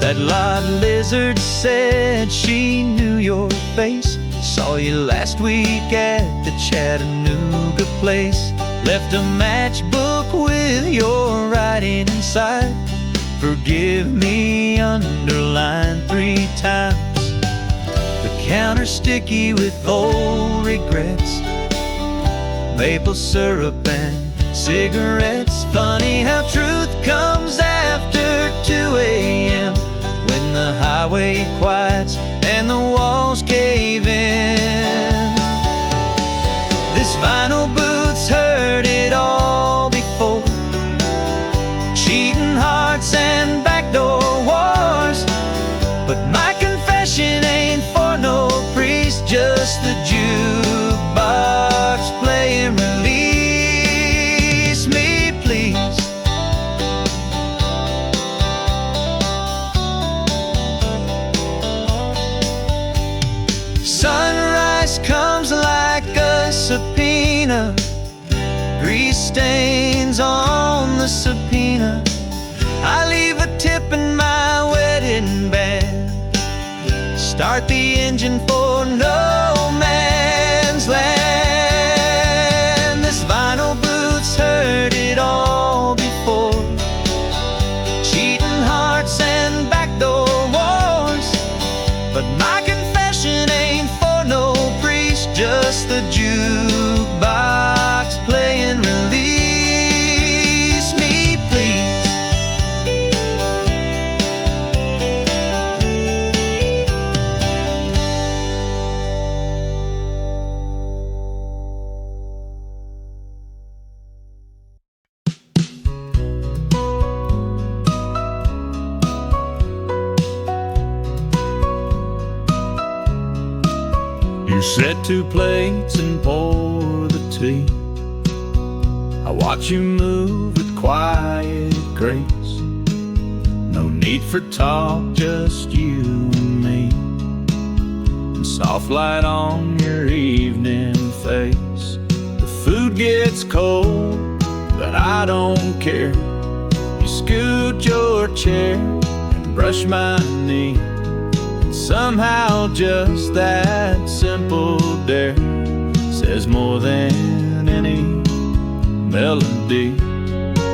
S1: That lot lizard said she knew your face,
S3: Saw you last week at the Chattanooga place. Left a matchbook with your writing inside. Forgive me, underlined 3 times. The counter sticky with old regrets, maple syrup and cigarettes. Funny how truth comes after 2 a.m. when the highway quiets and the walls cave in. This vinyl booth's heard it all before. Cheating hearts and backdoor wars. But my confession ain't for no priest, just the jukebox playing Release Me Please. Sunrise comes like a subpoena, grease stains on the subpoena. I leave a tip in my wedding band, start the engine for no man's land. This vinyl booth's heard it all before. Cheating hearts and backdoor wars. But my confession ain't for no priest, just the jukebox playing Release Me Please.
S2: You set 2 plates and pour the tea. I watch you move with quiet grace. No need for talk, just you and me. And soft light on your evening face. The food gets cold, but I don't care. You scoot your chair and brush my knee. Somehow just that simple dare says more than any melody.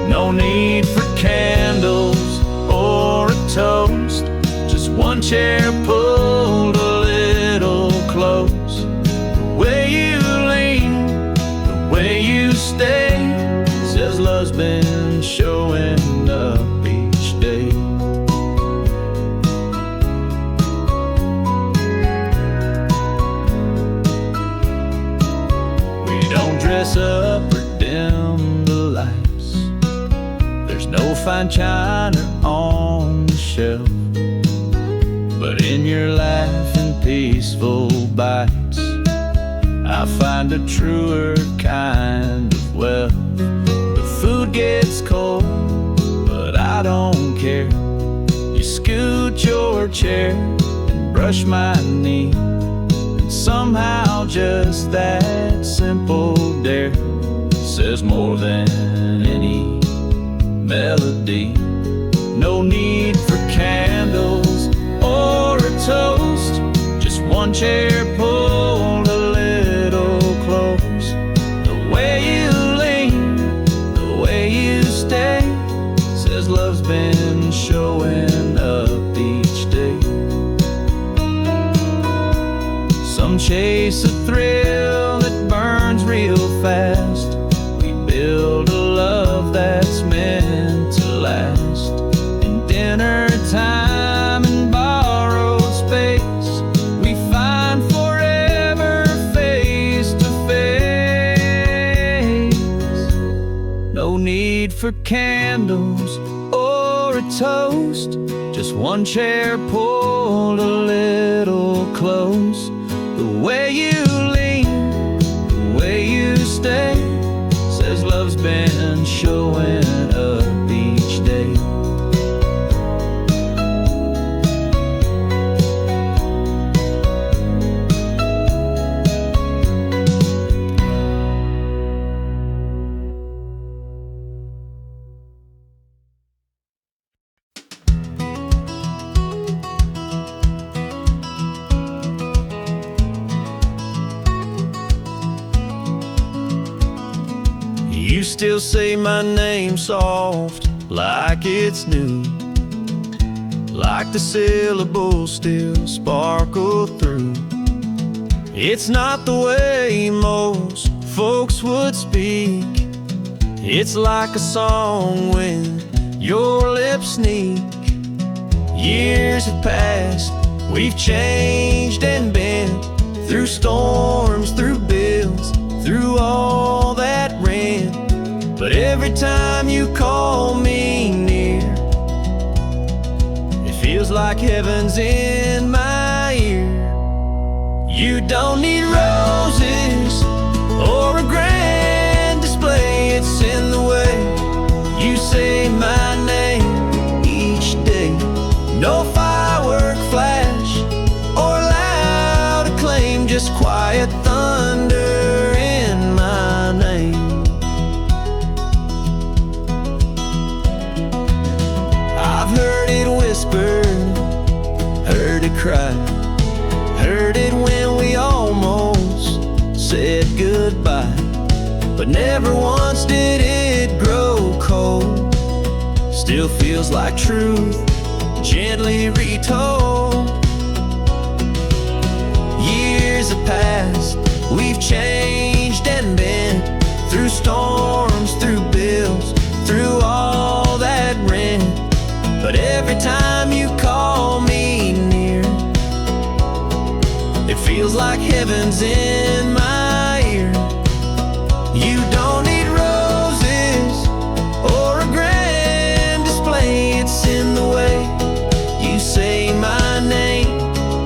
S2: No need for candles or a toast, just one chair pulled a little close. The way you lean, the way you stay, says love's been showing up each day. Dress up or dim the lights. There's no fine china on the shelf, but in your laughing peaceful bites I find a truer kind of wealth. The food gets cold, but I don't care. You scoot your chair and brush my knee. Somehow just that simple dare says more than any melody. No need for candles or a toast, just one chair pulled a little close. The way you lean, the way you stay, says love's been showing up each day. Some chase a thrill that burns real fast. We build a love that's meant to last. In dinner time and borrowed space, we find forever face to face. No need for candles or a toast, just one chair pulled a little close. The way you lean, the way you stay, says love's been showing up each day. still say my name soft, like it's new, like the syllables still sparkle through. It's not the way most folks would speak. It's like a song when your lips sneak. Years have passed, we've changed and been through storms, through bills, through all that ran. But every time you call me near, it feels like heaven's in my ear. You don't need roses or a grand display. It's in the way you say my name each day. No firework flash or loud acclaim, just quiet thunder in my name. I've heard it whispered, heard it cry, heard it when we almost said goodbye. But never once did it grow cold. Still feels like truth, gently retold. Years have passed, we've changed and been through storms, through bills, through all that rent. But every time you call me near, it feels like heaven's in my ear. You don't need roses or a grand display. It's in the way you say my name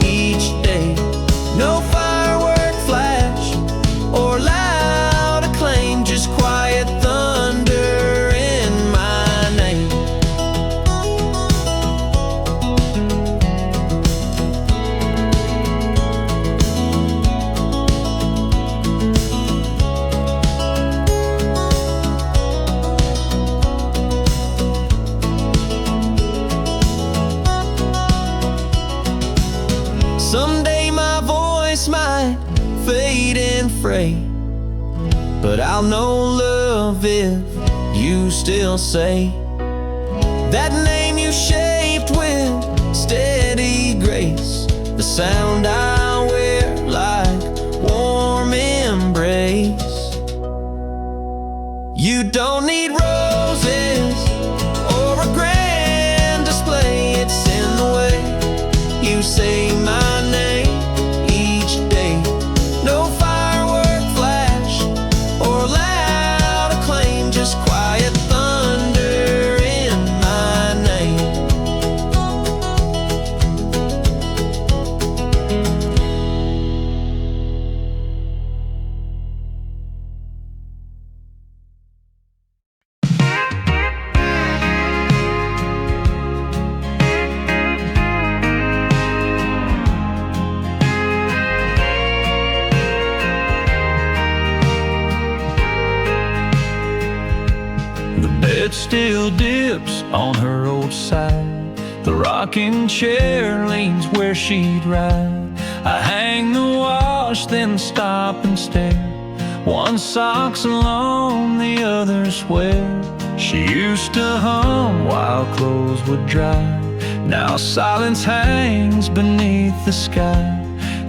S2: each day. No firework flash or loud acclaim, just quiet thunder in my name. Someday my voice might fade and fray, but I'll know love if you still say that name you shaped with steady grace. The sound I wear like warm embrace. You don't need roses or a grand display. It's in the way you say my name each day. No firework flash or loud acclaim, just quiet thunder in my name.
S3: Bed still dips on her old side. The rocking chair leans where she'd ride. I hang the wash, then stop and stare. One sock's alone, the other's wet. She used to hum while clothes would dry. Now silence hangs beneath the sky.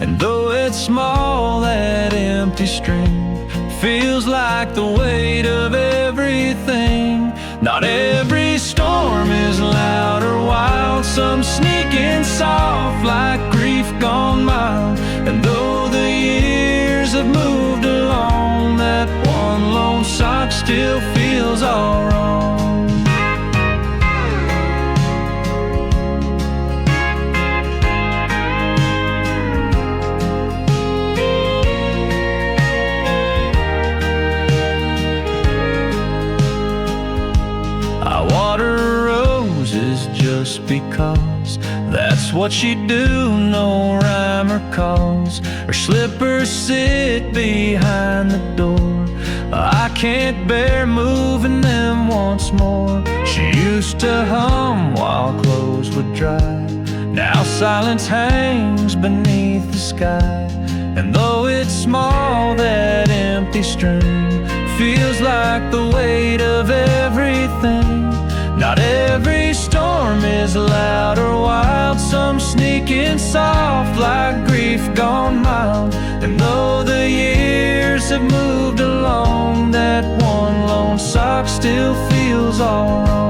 S3: And though it's small, that empty string feels like the weight of everything. Not every storm is loud or wild. Some sneaking soft like grief gone mild. And though the years have moved along, that one lone sock still feels all wrong. Just because that's what she do, no rhyme or cause. Her slippers sit behind the door. I can't bear moving them once more. She used to hum while clothes would dry. Now silence hangs beneath the sky. And though it's small, that empty string
S2: feels like the weight of everything. Not every storm is loud or wild. Some sneak in soft like grief gone mild. And though the years have moved along, that one lone sock still feels all wrong.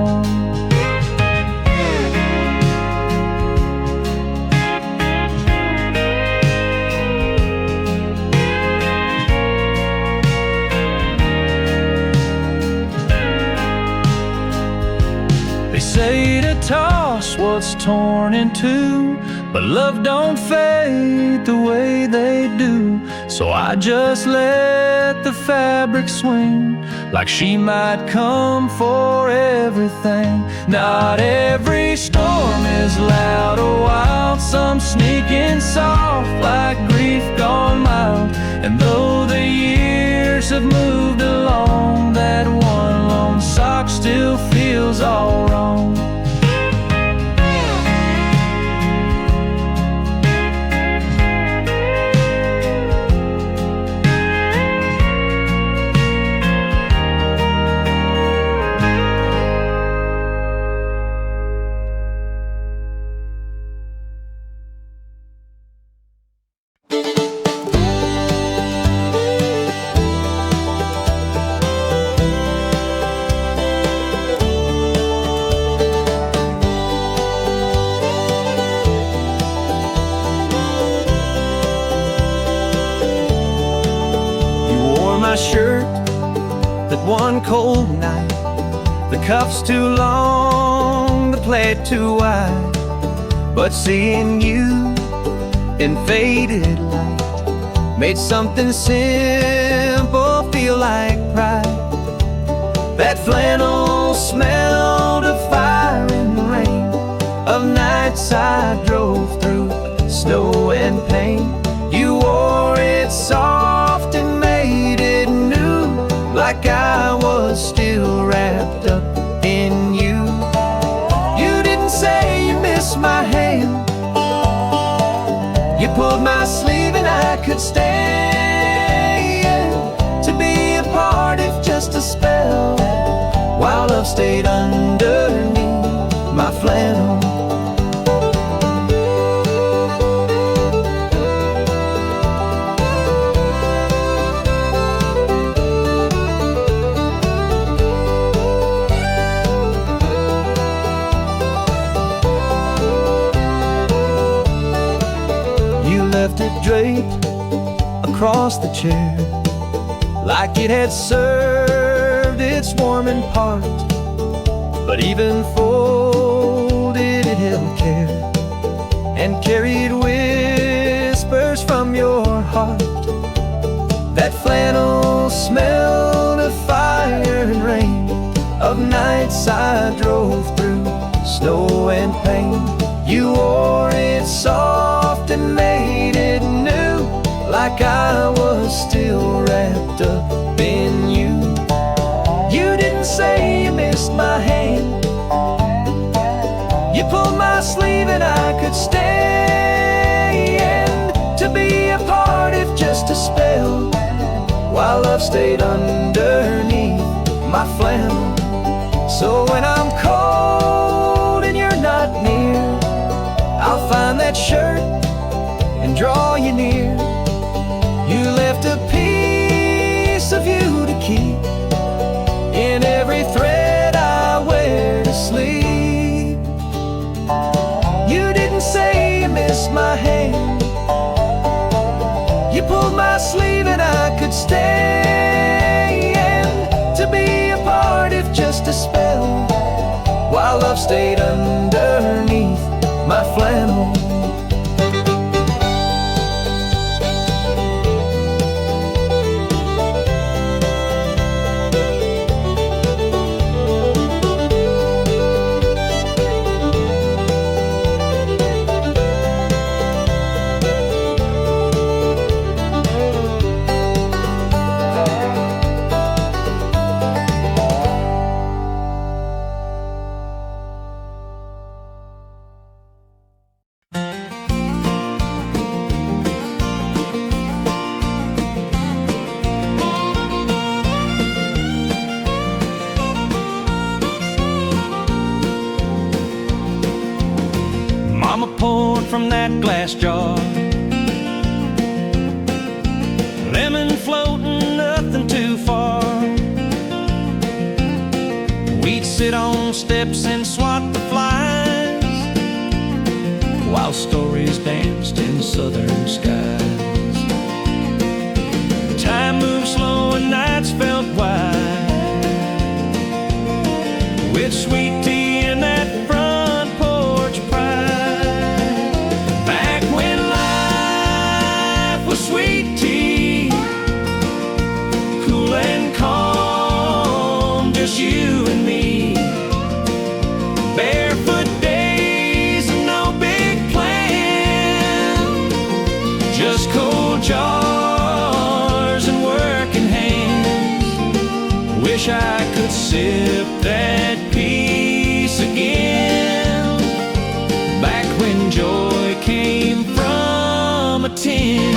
S2: Say to toss what's torn in two, but love don't fade the way they do. So I just let the fabric swing, like she might come for everything. Not every storm is loud or wild. Some sneak in soft like grief gone mild. And though the years have moved along, that one lone sock still feels all wrong.
S1: My shirt that one cold night, the cuffs too long, the plaid too wide. But seeing you in faded light made something simple feel like pride. That flannel smelled of fire and rain, of nights I drove through snow and pain. You wore it soft and made it new, like I was still wrapped up in you. You didn't say you missed my hand, you pulled my sleeve and I could stay. And to be apart if just a spell, while love stayed underneath my flannel. Left it draped across the chair, like it had served its warming part. But even folded, it held care and carried whispers from your heart. That flannel smelled of fire and rain, of nights I drove through snow and pain. You wore it soft and made it new, like I was still wrapped up in you. You didn't say you missed my hand, you pulled my sleeve and I could stay. And to be apart if just a spell, while love stayed underneath my flannel. So when I'm cold and you're not near, I'll find that shirt and draw you near. You left a piece of you to keep in every thread I wear to sleep. You didn't say you missed my hand, you pulled my sleeve and I could stay. And to be apart if just a spell, while love stayed underneath my flannel. that glass jar. Lemon floating, nothing too far. We'd sit on steps and swat the flies while stories danced in southern skies. Time moved slow and nights felt wide, with sweet tea and that front porch pride. Back when life was sweet tea, cool and calm, just you and me. Barefoot days and no big plan, just cold jars and working hands. Wish I could sip that peace again, back when joy came from a tin.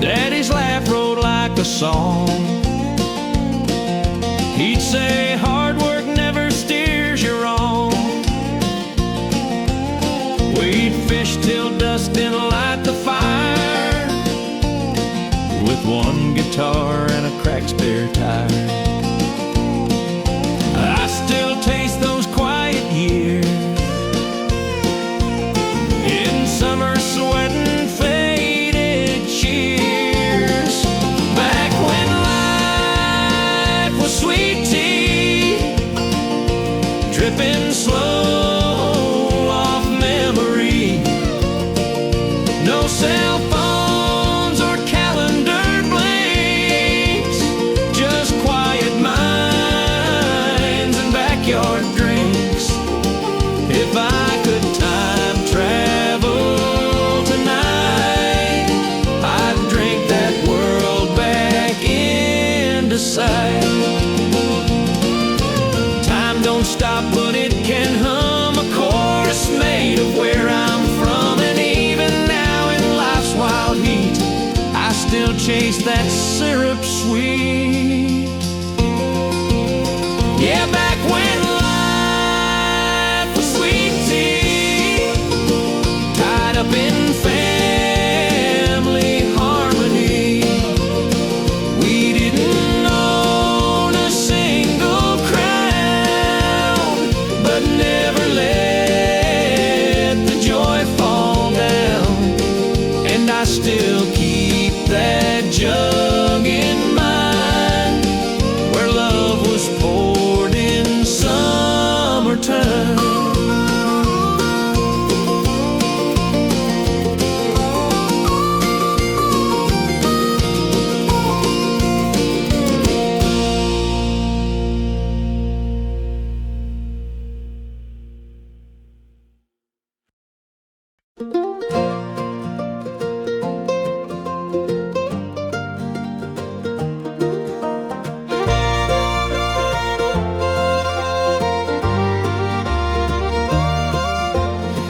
S1: Daddy's laugh rode like a song. He'd say hard work never steers you wrong. We'd fish till dusk and light the fire, with one guitar and a cracked spare tire. I still taste those quiet years, in summer sweating faded cheers. Back when life was sweet tea, dripping slow off memory. No cell phones or calendar blinks, just quiet minds and backyard drinks. If I could time travel tonight, I'd drink that world back into sight. Time don't stop, but it can hum a chorus made of where I'm from. And even now in life's wild heat, I still chase that syrup sweet. Yeah, back when life was sweet tea, tied up in family harmony. We didn't own a single crown, but never let the joy fall down. And I still keep that jug in mind, where love was poured in summertime.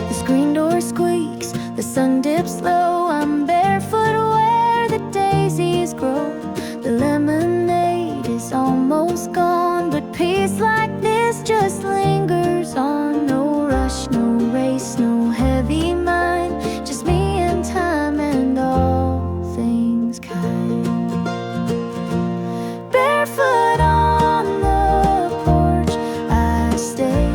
S4: The screen door squeaks, the sun dips low. I'm barefoot where the daisies grow. The lemonade is almost gone, but peace like this just lingers on. No rush, no race, no heavy mind, just me and time and all things kind. Barefoot on the porch I stay,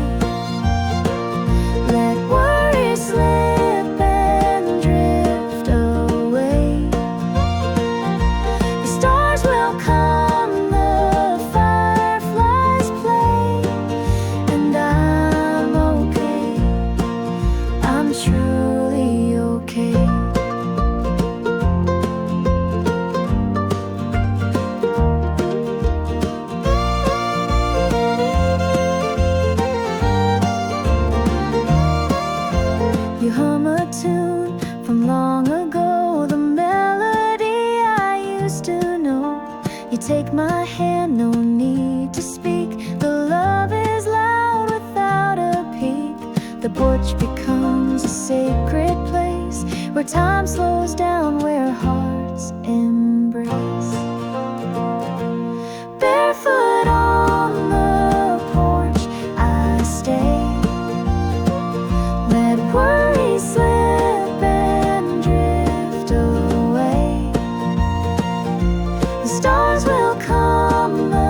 S4: let worry slip and drift away. The stars will come, the fireflies play, and I'm okay, I'm truly okay. You hum a tune from long ago, the melody I used to know. You take my hand, no need to speak. The love is loud without a peak. The porch becomes a sacred place, where time slows down, where hearts heart's embrace. Barefoot on the porch I stay. Let worry slip and drift away. The stars will come